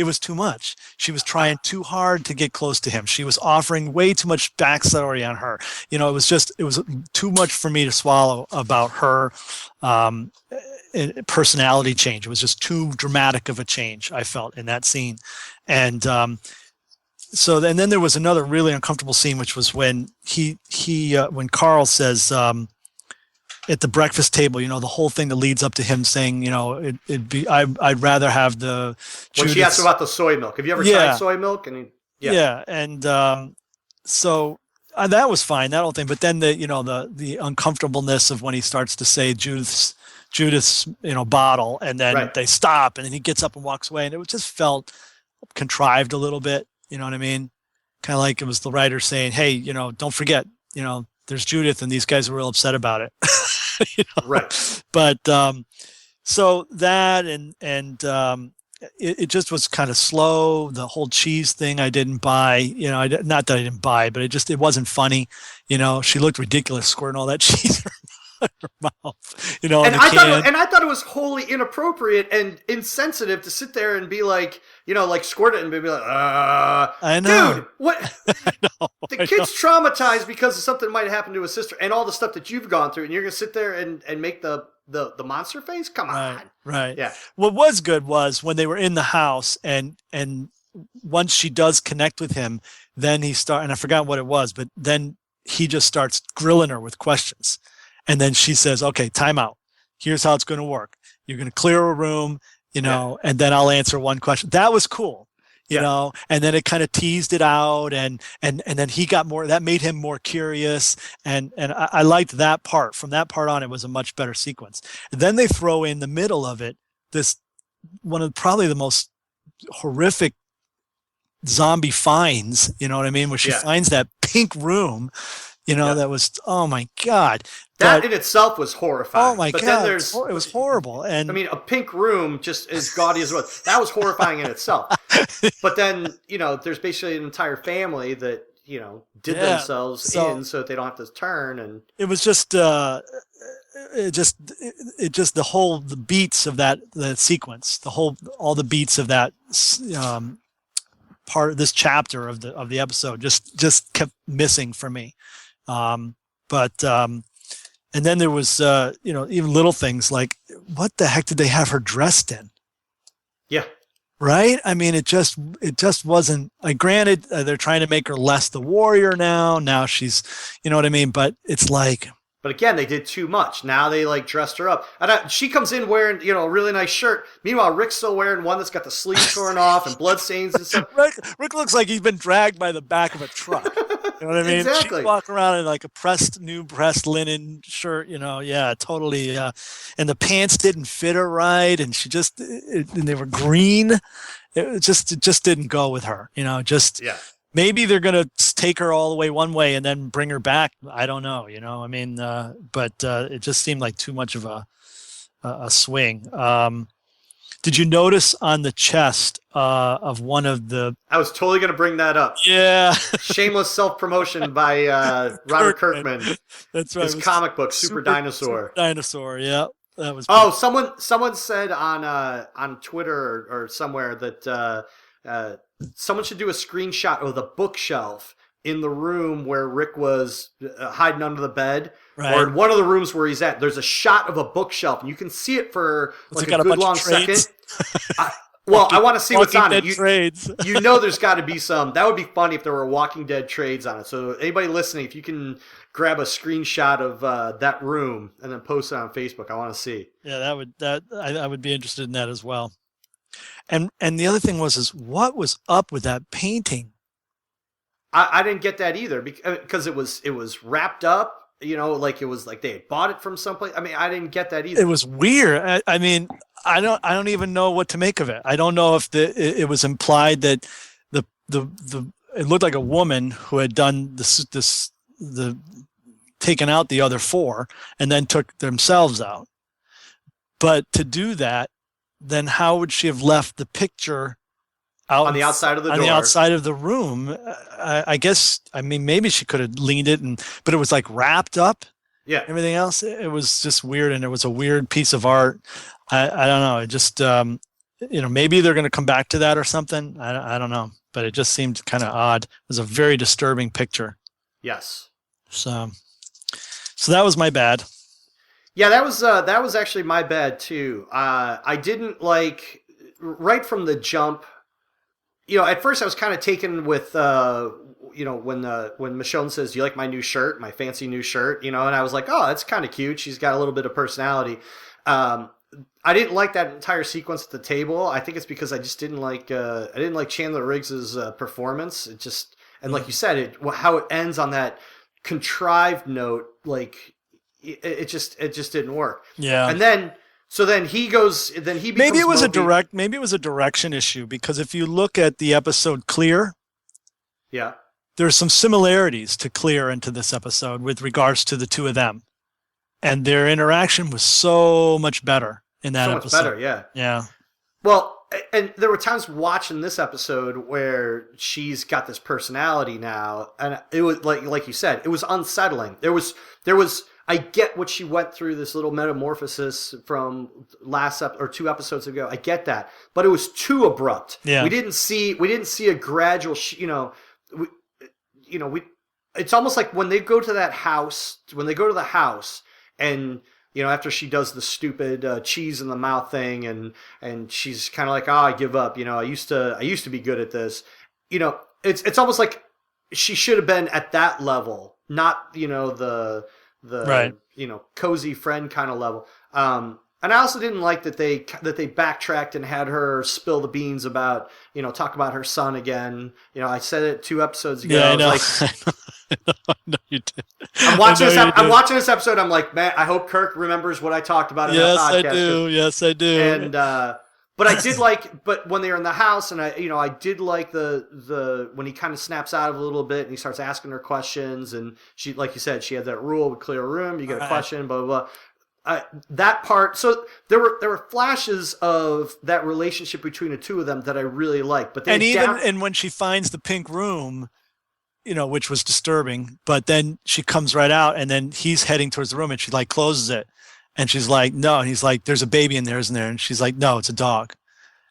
was too much. She was trying too hard to get close to him. She was offering way too much backstory on her. It was too much for me to swallow about her personality change. It was just too dramatic of a change, I felt, in that scene. And then there was another really uncomfortable scene, which was when when Carl says, at the breakfast table, the whole thing that leads up to him saying, I'd rather have the when she asked about the soy milk. Have you ever tried soy milk? And so that was fine, that whole thing. But then the uncomfortableness of when he starts to say Judith's bottle, and then they stop, and then he gets up and walks away, and it just felt contrived a little bit. You know what I mean? Kind of like it was the writer saying, hey, don't forget, there's Judith, and these guys are real upset about it. Right. But so that and it just was kind of slow. The whole cheese thing I didn't buy. Not that I didn't buy, but it wasn't funny. She looked ridiculous squirting all that cheese in her mouth. And I thought it was wholly inappropriate and insensitive to sit there and be like, like squirt it and be like, I know. Dude, what? The kid's traumatized because of something that might happen to his sister and all the stuff that you've gone through, and you're gonna sit there and make the monster face? Come on. Right. Yeah. What was good was when they were in the house and once she does connect with him, then and I forgot what it was, but then he just starts grilling her with questions. And then she says, okay, time out. Here's how it's going to work. You're going to clear a room, and then I'll answer one question. That was cool, you know, and then it kind of teased it out and then he got more, that made him more curious. And I liked that part. From that part on, it was a much better sequence. And then they throw in the middle of it, this one of probably the most horrific zombie finds, you know what I mean? Where she finds that pink room, that was, oh my God. That in itself was horrifying. Oh my God. Then it was horrible. And I mean, a pink room just as gaudy as it was. That was horrifying in itself. But then, there's basically an entire family that, did themselves in so that they don't have to turn. And it was just, the beats of the sequence, all the beats of that, part of this chapter of the episode just kept missing for me. And then there was, even little things like, what the heck did they have her dressed in? Yeah. Right? I mean, it just wasn't, granted, they're trying to make her less the warrior now. Now she's, you know what I mean? But it's like. But again, they did too much. Now they dressed her up. And she comes in wearing, a really nice shirt. Meanwhile, Rick's still wearing one that's got the sleeves torn off and blood stains and stuff. Rick looks like he's been dragged by the back of a truck. You know what I mean? Exactly. She'd walk around in like a new pressed linen shirt, totally. And the pants didn't fit her right. And and they were green. It just didn't go with her, Maybe they're going to take her all the way one way and then bring her back. I don't know, I mean, but it just seemed like too much of a swing. Did you notice on the chest of one of the... I was totally going to bring that up. Yeah. Shameless self-promotion by Robert Kirkman. That's right. His comic book, Super Dinosaur. Super Dinosaur, yeah. That was. Oh, someone said on Twitter or somewhere that someone should do a screenshot of the bookshelf in the room where Rick was hiding under the bed, Right. or in one of the rooms where he's at. There's a shot of a bookshelf, and you can see it for It's like got a good bunch of long trades. second. I want to see what's on it. Trades. You know there's got to be some. That would be funny if there were Walking Dead trades on it. So anybody listening, if you can grab a screenshot of that room and then post it on Facebook, I want to see. Yeah, I would be interested in that as well. And the other thing is what was up with that painting? I didn't get that either because it was wrapped up. Like it was like they had bought it from someplace. I mean, I didn't get that either. It was weird. I mean, I don't even know what to make of it. I don't know if it was implied that the it looked like a woman who had done the taken out the other four and then took themselves out. But to do that, then how would she have left the picture out on the outside of the door? On the outside of the room? I guess. I mean, maybe she could have leaned it, but it was like wrapped up. Yeah. Everything else, it was just weird, and it was a weird piece of art. I don't know. It just maybe they're going to come back to that or something. I don't know, but it just seemed kind of odd. It was a very disturbing picture. Yes. So that was my bad. Yeah, that was actually my bad too. I didn't like right from the jump. At first I was kind of taken with when Michonne says, "Do you like my new shirt, my fancy new shirt?" And I was like, "Oh, that's kind of cute. She's got a little bit of personality." I didn't like that entire sequence at the table. I think it's because I just didn't like Chandler Riggs's performance. It just, and like you said, how it ends on that contrived note, like it just didn't work. Yeah. And then he becomes maybe it was Moby. Maybe it was a direction issue, because if you look at the episode Clear, yeah, there's some similarities to Clear and to this episode with regards to the two of them, and their interaction was so much better in that episode. So much better, yeah. Yeah. Well, and there were times watching this episode where she's got this personality now, and it was like you said, it was unsettling. There was. I get what she went through, this little metamorphosis from or 2 episodes ago. I get that, but it was too abrupt. Yeah. We didn't see a gradual. It's almost like when they go to that house. When they go to the house, and after she does the stupid cheese in the mouth thing, and she's kind of like, "Oh, I give up." I used to be good at this. It's almost like she should have been at that level, not the right. Cozy friend kind of level. And I also didn't like that they backtracked and had her spill the beans about, talk about her son again. I said it 2 episodes ago. Yeah, I know. Like, no, you did. I'm watching this episode. I'm like, man, I hope Kirk remembers what I talked about in that podcast. Yes, I do. Yes, I do. And but I did but when they were in the house, and I did like the when he kind of snaps out of it a little bit and he starts asking her questions, and she, like you said, she had that rule with clear room, you get a question, blah blah blah. That part. So there were flashes of that relationship between the two of them that I really liked. But and when she finds the pink room, which was disturbing, but then she comes right out, and then he's heading towards the room, and she like closes it. And she's like, no. And he's like, there's a baby in there, isn't there? And she's like, no, it's a dog.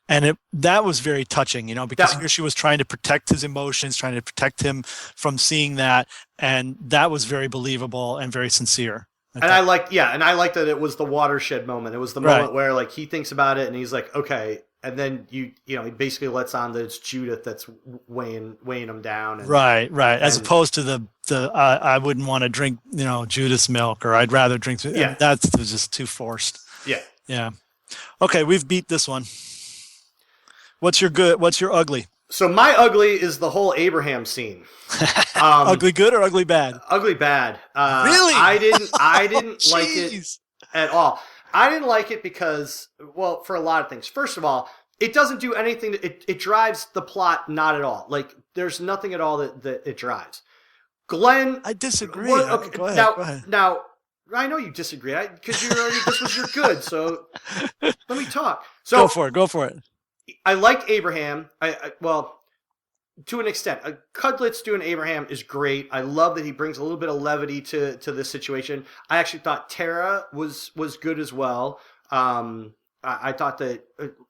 And that was very touching, because here she was trying to protect his emotions, trying to protect him from seeing that. And that was very believable and very sincere. And I liked that it was the watershed moment. It was the moment where like he thinks about it and he's like, okay. And then he basically lets on that it's Judith that's weighing him down. And, right. As opposed to the I wouldn't want to drink, Judith's milk, or I'd rather drink. Yeah. That's just too forced. Yeah. Yeah. Okay, we've beat this one. What's your good? What's your ugly? So my ugly is the whole Abraham scene. Ugly good or ugly bad? Ugly bad. Really? I didn't like it at all. I didn't like it because, well, for a lot of things. First of all, it doesn't do anything. It drives the plot not at all. Like, there's nothing at all that it drives. Glenn, I disagree. Okay, go ahead. Now, I know you disagree because this was your good. So let me talk. So go for it. I like Abraham. Well, to an extent, Cudlitz doing Abraham is great. I love that he brings a little bit of levity to this situation. I actually thought Tara was good as well. I thought that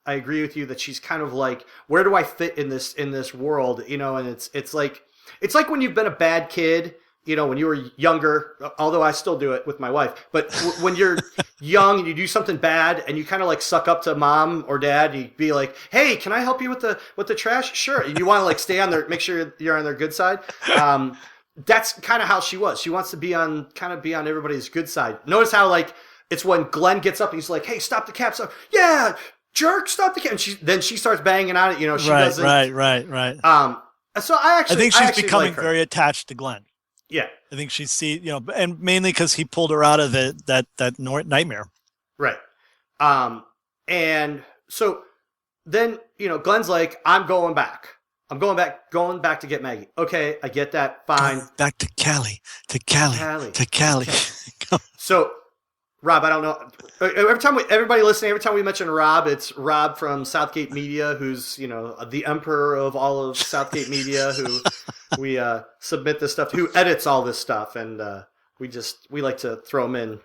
I agree with you that she's kind of like, where do I fit in this world? And it's like It's like when you've been a bad kid, when you were younger, although I still do it with my wife, but when you're young and you do something bad and you kind of like suck up to mom or dad, you'd be like, hey, can I help you with the trash? Sure. And you want to like stay on make sure you're on their good side. That's kind of how she was. She wants to be on everybody's good side. Notice how like it's when Glenn gets up and he's like, hey, stop the cab. So yeah, jerk, stop the cab. And then she starts banging on it. She doesn't. Right. So I think she's becoming very attached to Glenn. Yeah. I think she's and mainly because he pulled her out of that nightmare. Right. And so then, Glenn's like, I'm going back to get Maggie. Okay, I get that. Fine. Back to Cali. So, Rob, I don't know. Every time we mention Rob, it's Rob from Southgate Media, who's, the emperor of all of Southgate Media, who we submit this stuff to, who edits all this stuff. And we like to throw him in,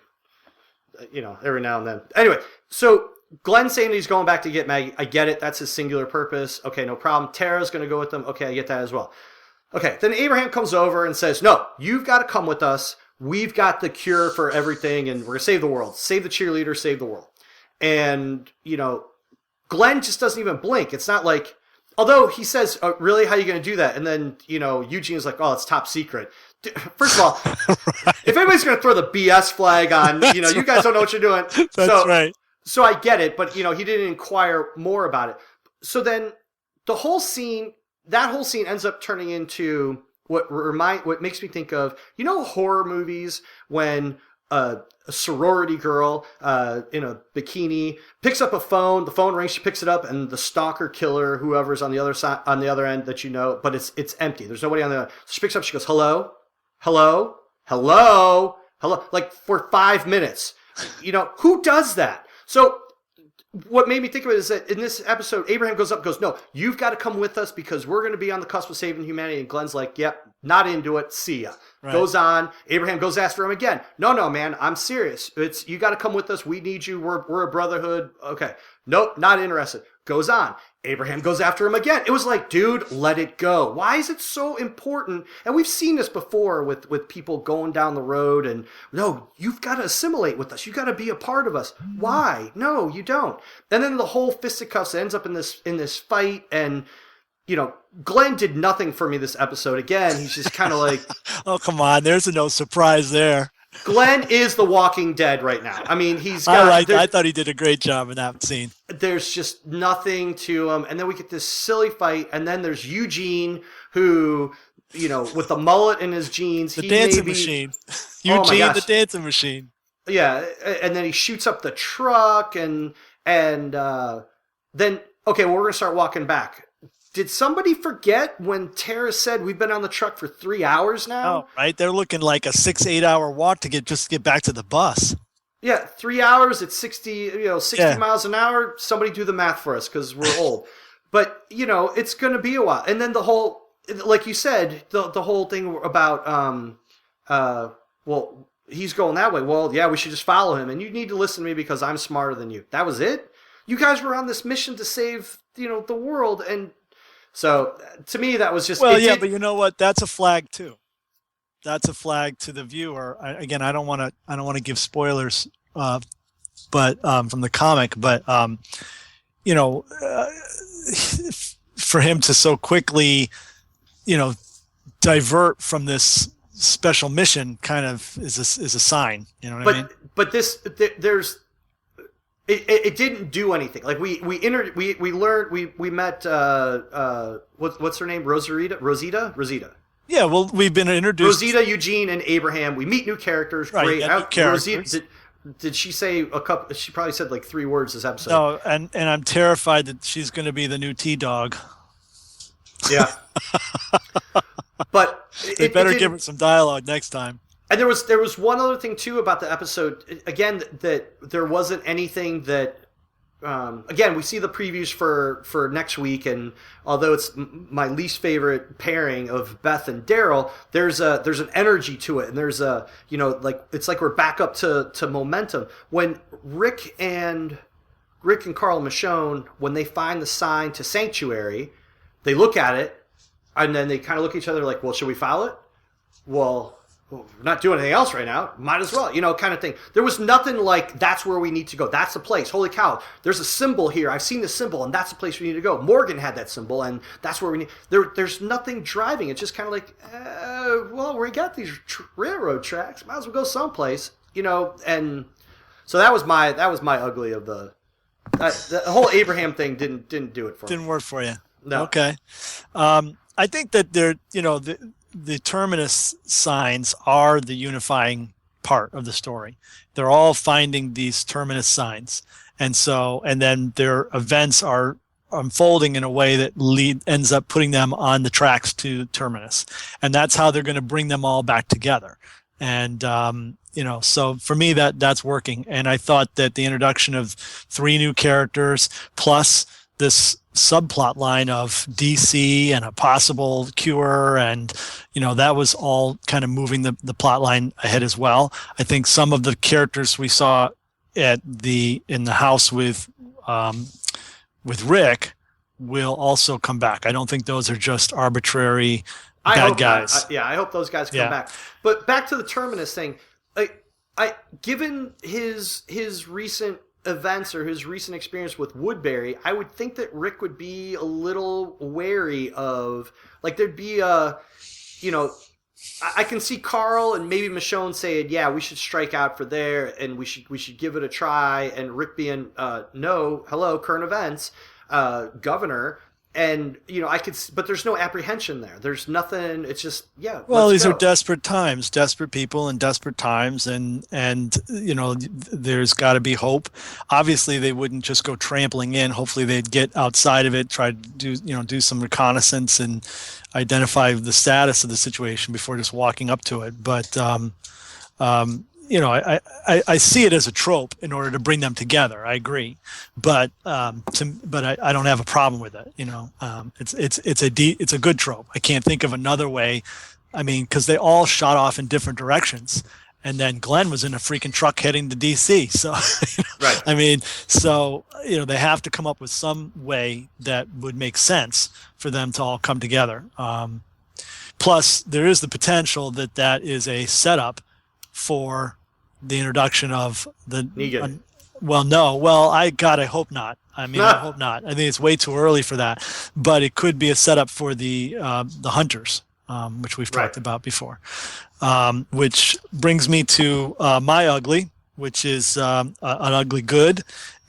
every now and then. Anyway, so Glenn's saying he's going back to get Maggie. I get it. That's his singular purpose. Okay, no problem. Tara's going to go with them. Okay, I get that as well. Okay, then Abraham comes over and says, no, you've got to come with us. We've got the cure for everything, and we're going to save the world. Save the cheerleader, save the world. And, Glenn just doesn't even blink. It's not like, although he says, oh, really, how are you going to do that? And then, Eugene is like, oh, it's top secret. First of all, right. If anybody's going to throw the BS flag on, you guys don't know what you're doing. That's right. So I get it, but, he didn't inquire more about it. So then that whole scene ends up turning into what makes me think of, horror movies when a sorority girl in a bikini picks up a phone, the phone rings, she picks it up, and the stalker killer, whoever's on the other side, on the other end that but it's empty. There's nobody on the other. So she picks up, she goes, hello, like for 5 minutes. Who does that? So what made me think of it is that in this episode, Abraham goes up and goes, no, you've got to come with us because we're going to be on the cusp of saving humanity. And Glenn's like, yep, not into it. See ya. Right. Goes on. Abraham goes after him again. No, man, I'm serious. You got to come with us. We need you. We're a brotherhood. Okay. Nope, not interested. Goes on. Abraham goes after him again. It was like, dude, let it go. Why is it so important? And we've seen this before with people going down the road and, no, you've got to assimilate with us. You've got to be a part of us. Why? No, you don't. And then the whole fisticuffs ends up in this fight, and, Glenn did nothing for me this episode. Again, he's just kind of like... Oh, come on. There's no surprise there. Glenn is the Walking Dead right now. I mean, he's got... I thought he did a great job in that scene. There's just nothing to him. And then we get this silly fight. And then there's Eugene, who, with the mullet in his jeans. The dancing machine. Eugene, the dancing machine. Yeah. And then he shoots up the truck. And then, okay, well, we're going to start walking back. Did somebody forget when Tara said we've been on the truck for 3 hours now? Oh, right. They're looking like a 6-8 hour walk to get back to the bus. Yeah, 3 hours at 60 miles an hour. Somebody do the math for us because we're old. But, it's going to be a while. And then the whole, like you said, the whole thing about, well, he's going that way. Well, yeah, we should just follow him. And you need to listen to me because I'm smarter than you. That was it? You guys were on this mission to save, the world. And so to me, that was just... Well, yeah, but you know what? That's a flag too. That's a flag to the viewer. I don't want to give spoilers, but from the comic, but for him to so quickly, divert from this special mission kind of is a sign. You know what I mean? But there's. It didn't do anything. Like we met what's her name? Rosita. Yeah, well, we've been introduced. Rosita, Eugene, and Abraham. We meet new characters. Right, great. New characters. Rosita, did she say a couple? She probably said like 3 words this episode. No, and I'm terrified that she's going to be the new T-Dog. Yeah. But they better give her some dialogue next time. And there was one other thing too about the episode. Again, that there wasn't anything that. Again, we see the previews for next week, and although it's my least favorite pairing of Beth and Daryl, there's an energy to it, and there's a it's like we're back up to momentum. When Rick and Carl Michonne, when they find the sign to Sanctuary, they look at it, And then they kind of look at each other like, well, should we file it? Well, we're not doing anything else right now. Might as well, kind of thing. There was nothing like, that's where we need to go. That's the place. Holy cow. There's a symbol here. I've seen the symbol, and that's the place we need to go. Morgan had that symbol, and that's where we need. There's nothing driving. It's just kind of like, well, we got these railroad tracks. Might as well go someplace, And so that was my ugly of the whole Abraham thing. Didn't do it for me. Didn't work for you. No. Okay. I think that the terminus signs are the unifying part of the story. They're all finding these terminus signs. And then their events are unfolding in a way that ends up putting them on the tracks to terminus. And that's how they're going to bring them all back together. And, so for me, that's working. And I thought that the introduction of 3 new characters plus this subplot line of DC and a possible cure, and that was all kind of moving the plot line ahead as well. I think some of the characters we saw in the house with Rick will also come back. I don't think those are just arbitrary bad guys. I hope those guys come back. But back to the Terminus thing, I given his recent events or his recent experience with Woodbury, I would think that Rick would be a little wary of, like, there'd be I can see Carl and maybe Michonne saying, yeah, we should strike out for there and we should give it a try, and Rick being, no, hello, current events, governor. And, I could, but there's no apprehension there. There's nothing. It's just, Well, these are desperate times, desperate people in desperate times. And there's got to be hope. Obviously, they wouldn't just go trampling in. Hopefully they'd get outside of it, try to do some reconnaissance and identify the status of the situation before just walking up to it. But, I see it as a trope in order to bring them together. I agree, but I don't have a problem with it. It's a good trope. I can't think of another way. I mean, because they all shot off in different directions, and then Glenn was in a freaking truck heading to DC. So, right. I mean, they have to come up with some way that would make sense for them to all come together. Plus, there is the potential that is a setup for the introduction of the Negan. I hope not. I mean, I hope not. I think it's way too early for that, but it could be a setup for the hunters, which we've talked about before. Which brings me to my ugly, which is an ugly good,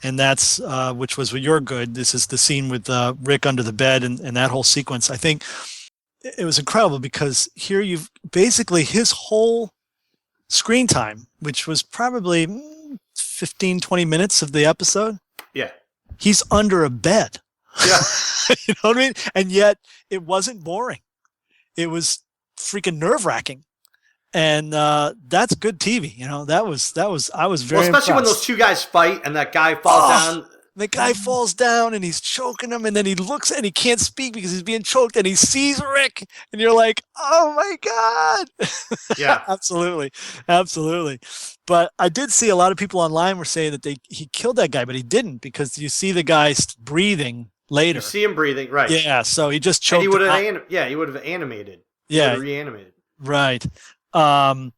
and that's which was your good. This is the scene with Rick under the bed and that whole sequence. I think it was incredible because here you've basically his whole screen time, which was probably 15, 20 minutes of the episode. Yeah. He's under a bed. Yeah. You know what I mean? And yet it wasn't boring. It was freaking nerve-wracking. And that's good TV. I was very especially impressed. when those two guys fight and that guy falls down. The guy falls down and he's choking him, and then he looks and he can't speak because he's being choked, and he sees Rick, and you're like, oh my God. Yeah. Absolutely. But I did see a lot of people online were saying that he killed that guy, but he didn't, because you see the guy breathing later. You see him breathing, right. Yeah, so he just choked and he would have animated. Yeah. Reanimated. Right. That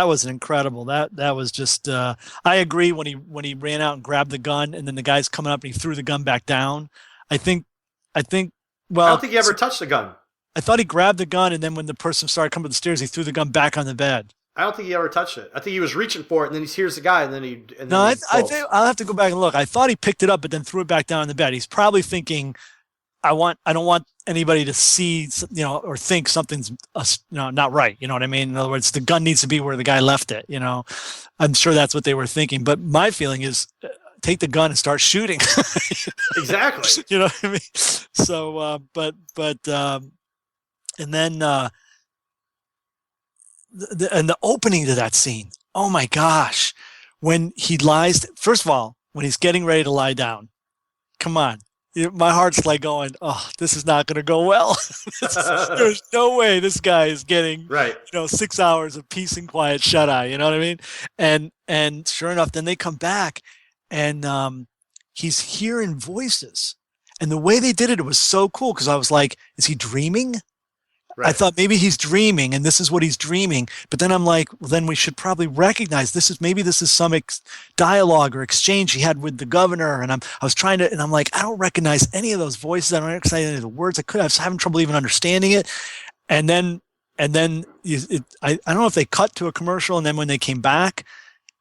was incredible. That was just. I agree when he ran out and grabbed the gun, and then the guy's coming up and he threw the gun back down. I think. Well, I don't think he ever touched the gun. I thought he grabbed the gun, and then when the person started coming up the stairs, he threw the gun back on the bed. I don't think he ever touched it. I think he was reaching for it, and then he hears the guy, and then he. I think I'll have to go back and look. I thought he picked it up, but then threw it back down on the bed. He's probably thinking, I don't want anybody to see, or think something's, not right. You know what I mean? In other words, the gun needs to be where the guy left it. I'm sure that's what they were thinking. But my feeling is, take the gun and start shooting. Exactly. You know what I mean? So, and then, the opening to that scene. Oh my gosh. When he lies, first of all, when he's getting ready to lie down, come on. My heart's like going, oh, this is not going to go well. There's no way this guy is getting, 6 hours of peace and quiet shut eye. You know what I mean? And sure enough, then they come back, and he's hearing voices, And the way they did it, it was so cool because I was like, is he dreaming? Right. I thought maybe he's dreaming and this is what he's dreaming. But then I'm like, well, then we should probably recognize this is some dialogue or exchange he had with the governor. And I was trying to, and I'm like, I don't recognize any of those voices. I don't recognize any of the words. I was having trouble even understanding it. And then I don't know if they cut to a commercial and then when they came back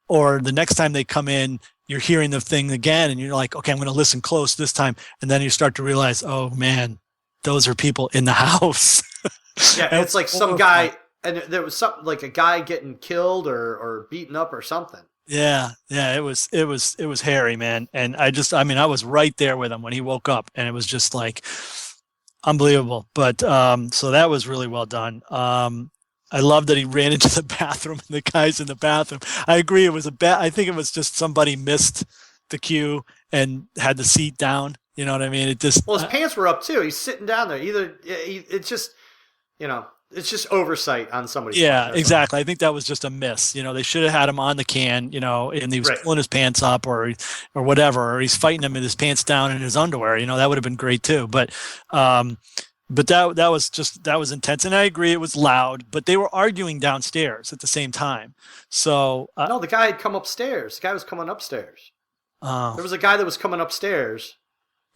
or the next time they come in, you're hearing the thing again and you're like, okay, I'm going to listen close this time. And then you start to realize, oh man, those are people in the house. Yeah, it's like some guy, and there was something like a guy getting killed or beaten up or something. Yeah, it was hairy, man. And I was right there with him when he woke up, and it was just like unbelievable. But so that was really well done. I love that he ran into the bathroom and the guy's in the bathroom. I agree, it was I think it was just somebody missed the cue and had the seat down. You know what I mean? It just his pants were up too. He's sitting down there. It's just. It's just oversight on somebody's part. Exactly. I think that was just a miss. They should have had him on the can, and he was pulling his pants up or whatever, or he's fighting him with his pants down in his underwear. That would have been great too. But that was intense. And I agree, it was loud, but they were arguing downstairs at the same time. So no, the guy had come upstairs. The guy was coming upstairs. There was a guy that was coming upstairs.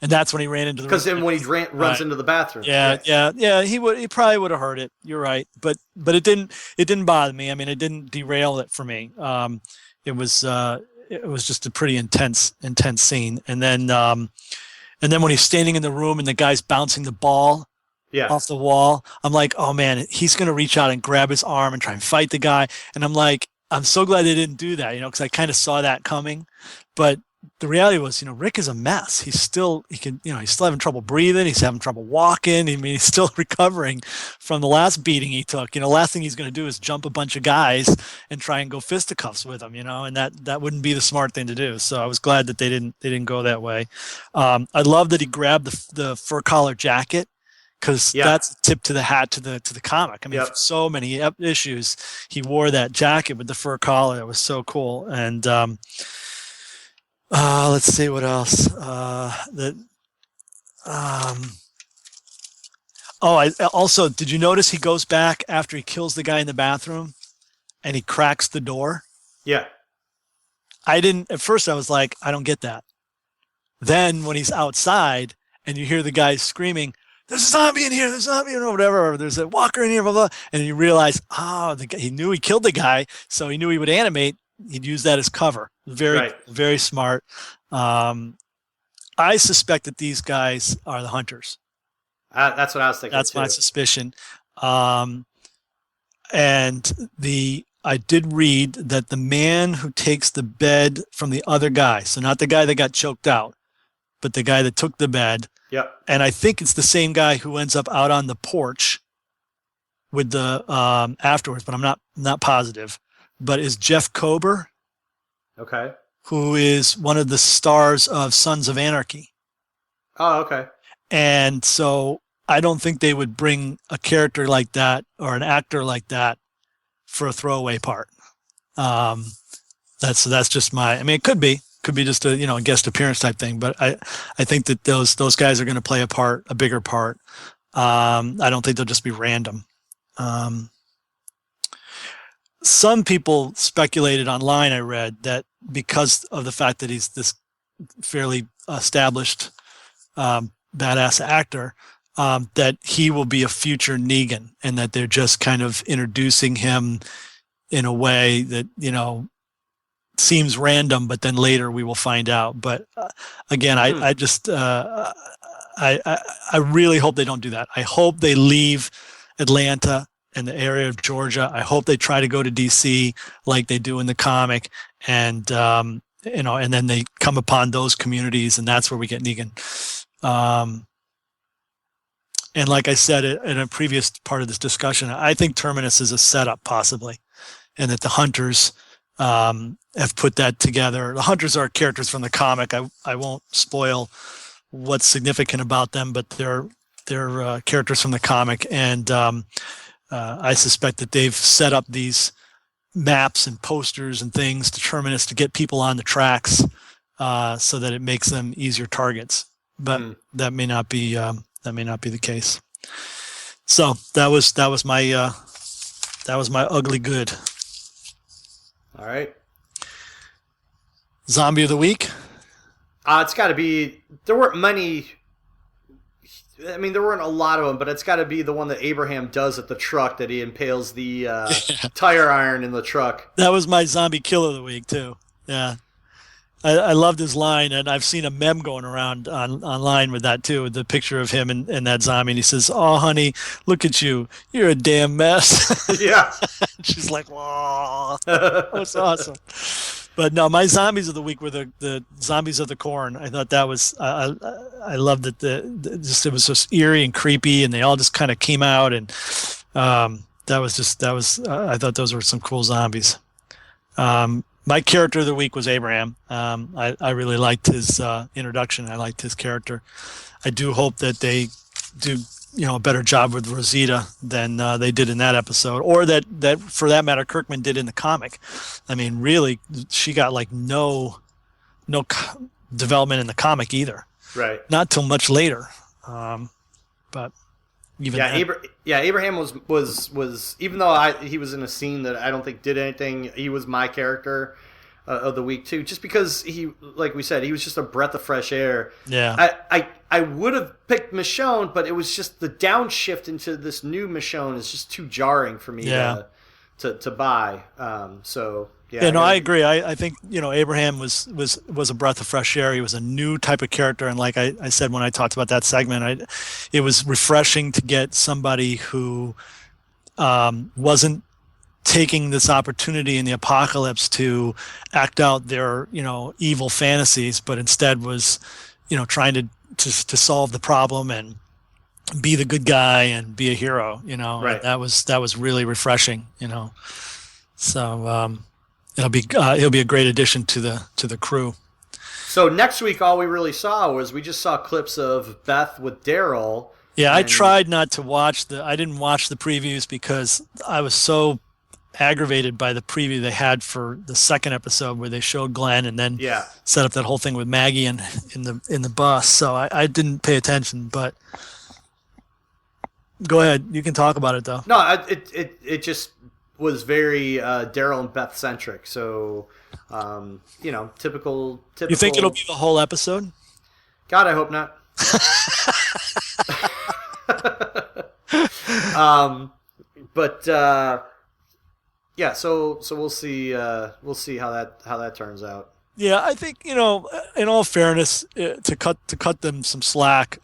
And that's when he ran into the because then when he runs into the bathroom. Yeah. He probably would have heard it. You're right, but it didn't bother me. I mean, it didn't derail it for me. It was just a pretty intense scene. And then when he's standing in the room and the guy's bouncing the ball off the wall, I'm like, oh man, he's gonna reach out and grab his arm and try and fight the guy. And I'm like, I'm so glad they didn't do that, because I kind of saw that coming, but. The reality was, Rick is a mess. He's still having trouble breathing. He's having trouble walking. I mean, he's still recovering from the last beating he took. Last thing he's going to do is jump a bunch of guys and try and go fisticuffs with them, and that wouldn't be the smart thing to do. So I was glad that they didn't go that way. I love that he grabbed the fur collar jacket because that's a tip to the hat to the comic. I mean, for so many issues, he wore that jacket with the fur collar. It was so cool. And, let's see what else. Did you notice he goes back after he kills the guy in the bathroom and he cracks the door? Yeah. At first I was like, I don't get that. Then when he's outside and you hear the guy screaming, there's a zombie in here, or whatever, or there's a walker in here, blah, blah, and you realize, he knew he killed the guy, so he knew he would animate. He'd use that as cover. Very smart. I suspect that these guys are the hunters. That's what I was thinking. That's my suspicion. And I did read that the man who takes the bed from the other guy, so not the guy that got choked out, but the guy that took the bed. Yeah. And I think it's the same guy who ends up out on the porch with the afterwards, but I'm not positive. But is Jeff Cober. Okay. Who is one of the stars of Sons of Anarchy. Oh, okay. And so I don't think they would bring a character like that or an actor like that for a throwaway part. That's just it could be just a guest appearance type thing, but I think that those guys are going to play a bigger part. I don't think they'll just be random. Some people speculated online, I read, that because of the fact that he's this fairly established badass actor, that he will be a future Negan, and that they're just kind of introducing him in a way that seems random, but then later we will find out. But again, I really hope they don't do that. I hope they leave Atlanta and the area of Georgia. I hope they try to go to DC like they do in the comic, and and then they come upon those communities, and that's where we get Negan. And like I said in a previous part of this discussion, I think Terminus is a setup possibly, and that the Hunters have put that together. The Hunters are characters from the comic. I won't spoil what's significant about them, but they're characters from the comic, and I suspect that they've set up these maps and posters and things to Terminus to get people on the tracks, so that it makes them easier targets. but that may not be the case. So that was my ugly good. All right. Zombie of the week. It's got to be. There weren't many. I mean, there weren't a lot of them, but it's got to be the one that Abraham does at the truck, that he impales the tire iron in the truck. That was my zombie kill of the week too. Yeah, I loved his line, and I've seen a meme going around online with that too, with the picture of him and that zombie, and he says, "Oh, honey, look at you, you're a damn mess." Yeah. She's like, "Whoa, that's awesome." But no, my zombies of the week were the zombies of the corn. I thought that was I loved it. It was just eerie and creepy, and they all just kind of came out, and I thought those were some cool zombies. My character of the week was Abraham. I really liked his introduction. I liked his character. I do hope that they do a better job with Rosita than they did in that episode, or that for that matter Kirkman did in the comic. I mean, really, she got like no development in the comic either. Right. Not till much later. But even Abraham was even though he was in a scene that I don't think did anything, he was my character of the week too, just because he, like we said, he was just a breath of fresh air. Yeah. I would have picked Michonne, but it was just the downshift into this new Michonne is just too jarring for me to buy. So yeah. Yeah, no, I agree. I think Abraham was a breath of fresh air. He was a new type of character, and like I said when I talked about that segment, it was refreshing to get somebody who wasn't taking this opportunity in the apocalypse to act out their evil fantasies, but instead was trying to solve the problem and be the good guy and be a hero. Right. That was really refreshing. So he'll be a great addition to the crew. So next week, all we really saw was we just saw clips of Beth with Daryl. Yeah, I tried not to watch I didn't watch the previews because I was so aggravated by the preview they had for the second episode where they showed Glenn and then set up that whole thing with Maggie in the bus. So I didn't pay attention, but go ahead. You can talk about it though. No, it just was very Daryl and Beth centric. So, typical. You think it'll be the whole episode? God, I hope not. Yeah, so we'll see how that turns out. Yeah, I think in all fairness, to cut them some slack,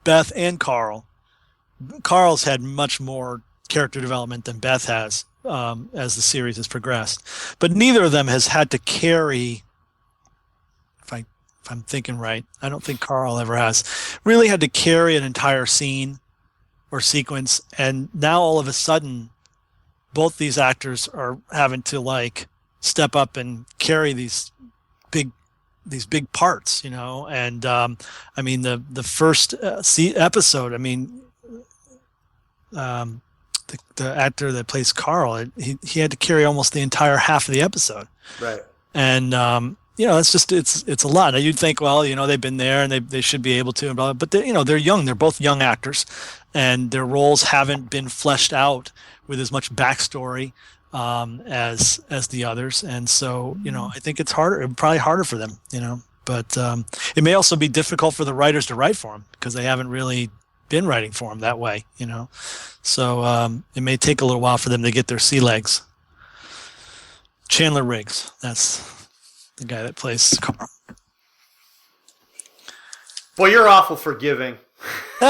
Beth and Carl's had much more character development than Beth has as the series has progressed, but neither of them has had to carry. If I'm thinking right, I don't think Carl ever has really had to carry an entire scene or sequence, and now all of a sudden both these actors are having to step up and carry these big parts, and I mean the first episode, I mean the actor that plays Carl, he had to carry almost the entire half of the episode, right? And it's a lot. Now you'd think, well, they've been there and they should be able to, and blah, but they're young. They're both young actors, and their roles haven't been fleshed out with as much backstory as the others. And so, I think it's probably harder for them, but it may also be difficult for the writers to write for them because they haven't really been writing for them that way, So it may take a little while for them to get their sea legs. Chandler Riggs, that's the guy that plays Carl. Boy, you're awful forgiving. We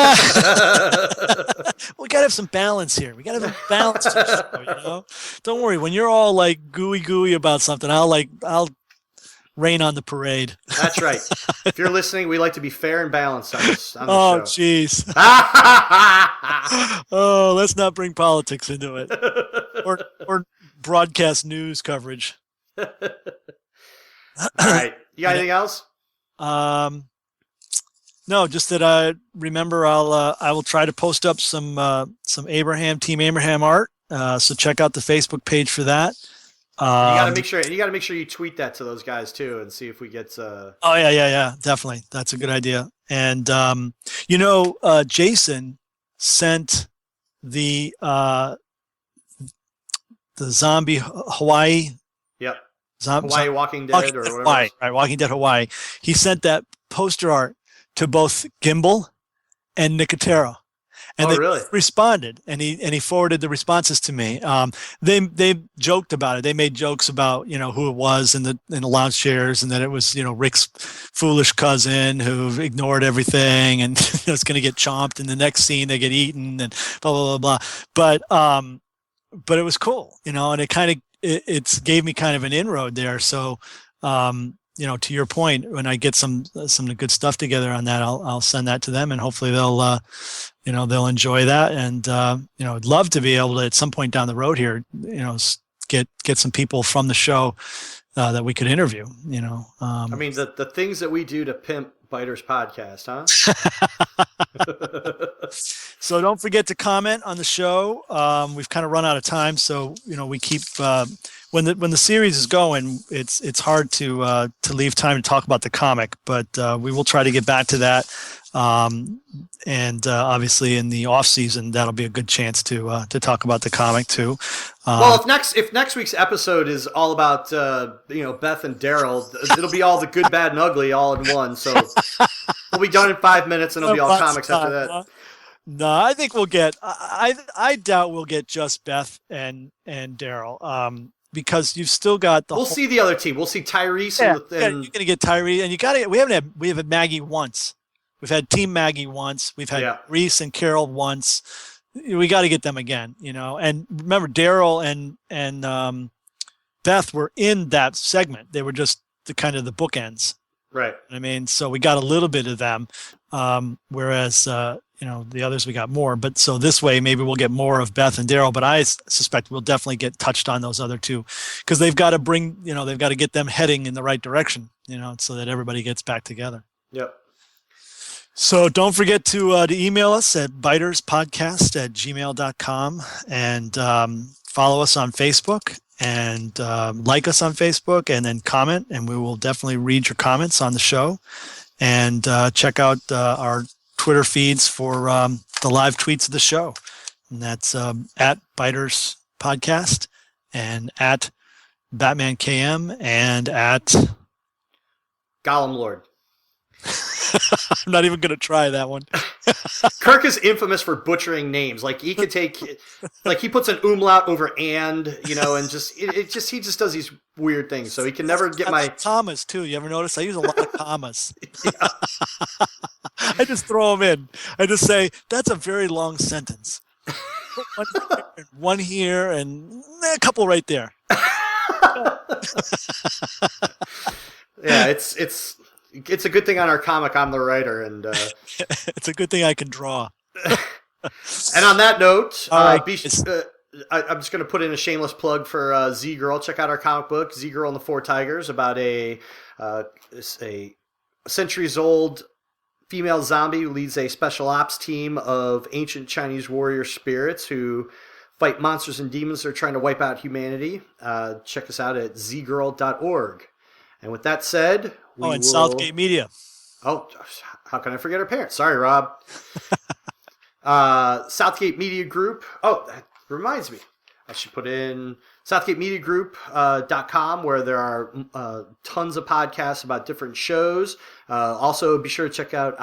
gotta have some balance here. We gotta have a balance to the show, Don't worry. When you're all gooey about something, I'll rain on the parade. That's right. If you're listening, we like to be fair and balanced on the show. Oh, jeez. Oh, let's not bring politics into it, or broadcast news coverage. All right. You got anything else? No, just that I remember I will try to post up some Team Abraham art. So check out the Facebook page for that. And you got to Um, make sure you tweet that to those guys too, and see if we get. oh yeah, definitely. That's a good idea. And Jason sent the zombie Hawaii. Yep. Zom- Hawaii zom- Walking Dead Walking or Dead whatever. Hawaii, right? Walking Dead Hawaii. He sent that poster art to both Gimbal and Nicotero, and Oh, they really? responded, and he forwarded the responses to me. They joked about it. They made jokes about who it was in the lounge chairs, and that it was Rick's foolish cousin who ignored everything and was going to get chomped. In the next scene, they get eaten and blah blah blah blah. But it was cool, and it kind of it's gave me kind of an inroad there. So. To your point, when I get some good stuff together on that, I'll send that to them, and hopefully they'll enjoy that. And I'd love to be able to at some point down the road here, get some people from the show that we could interview. I mean, the things that we do to pimp Biters podcast, huh? So don't forget to comment on the show. We've kind of run out of time, so we keep when the series is going, it's hard to leave time to talk about the comic, but we will try to get back to that. And obviously in the off season, that'll be a good chance to talk about the comic too. Well, if next week's episode is all about Beth and Daryl, it'll be all the good, bad, and ugly all in one. So we'll be done in 5 minutes, and it'll be all comics after that. No, I think we'll get. I doubt we'll get just Beth and Daryl. Because you've still got the. We'll see the other team. We'll see Tyrese. You're gonna get Tyrese, and you got to. We have had Maggie once. We've had Team Maggie once. We've had Reese and Carol once. We got to get them again, And remember, Daryl and Beth were in that segment. They were just the bookends. Right. I mean, so we got a little bit of them, whereas the others we got more. But so this way, maybe we'll get more of Beth and Daryl. But I suspect we'll definitely get touched on those other two, because they've got to they've got to get them heading in the right direction, so that everybody gets back together. Yep. So don't forget to email us at biterspodcast@gmail.com, and follow us on Facebook, and like us on Facebook, and then comment, and we will definitely read your comments on the show. And check out our Twitter feeds for the live tweets of the show. And that's at Biters Podcast, and at Batman KM, and at Gollum Lord. I'm not even going to try that one. Kirk is infamous for butchering names. Like he could take, like he puts an umlaut over and, and he just does these weird things. So he can never get my commas too. You ever notice I use a lot of commas? I just throw them in. I just say that's a very long sentence. One here and a couple right there. Yeah, it's a good thing on our comic I'm the writer, and it's a good thing I can draw. And on that note, right, I'm just going to put in a shameless plug for Z Girl. Check out our comic book, Z Girl and the Four Tigers, about a centuries-old female zombie who leads a special ops team of ancient Chinese warrior spirits who fight monsters and demons that are trying to wipe out humanity. Check us out at zgirl.org. And with that said, Southgate Media. Oh, how can I forget our parents? Sorry, Rob. Southgate Media Group. Oh, that reminds me. I should put in SouthgateMediaGroup.com, where there are tons of podcasts about different shows. Also, be sure to check out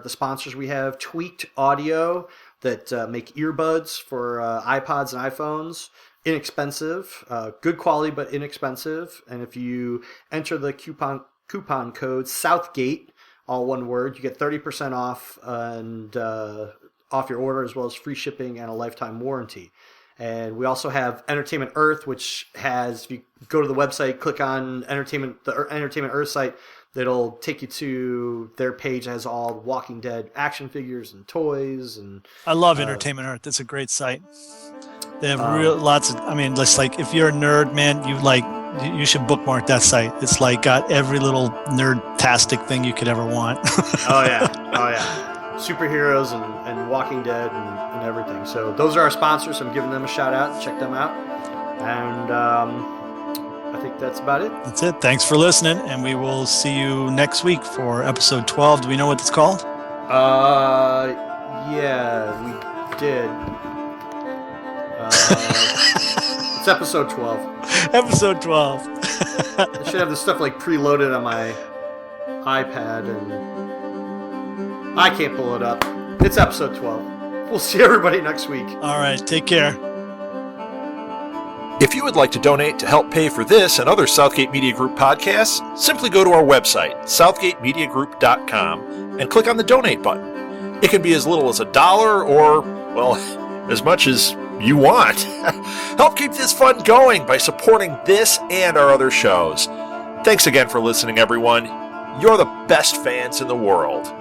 the sponsors we have, Tweaked Audio, that make earbuds for iPods and iPhones. Inexpensive, good quality but inexpensive. And if you enter the coupon code Southgate, all one word, you get 30% off and off your order, as well as free shipping and a lifetime warranty. And we also have Entertainment Earth, which has, if you go to the website, click on the Entertainment Earth site, that'll take you to their page. That has all Walking Dead action figures and toys. And I love Entertainment Earth. It's a great site. They have lots of. I mean, just like if you're a nerd, man, you should bookmark that site. It's like got every little nerd-tastic thing you could ever want. Oh yeah, superheroes and Walking Dead and everything. So those are our sponsors. I'm giving them a shout out. Check them out. And I think that's about it. That's it. Thanks for listening, and we will see you next week for episode 12. Do we know what it's called? Yeah, we did. It's episode 12. Episode 12. I should have this stuff like preloaded on my iPad, and I can't pull it up. It's episode 12. We'll see everybody next week. All right, take care. If you would like to donate to help pay for this and other Southgate Media Group podcasts, simply go to our website, southgatemediagroup.com, and click on the donate button. It can be as little as $1 or, well, as much as you want. Help keep this fun going by supporting this and our other shows. Thanks again for listening, everyone. You're the best fans in the world.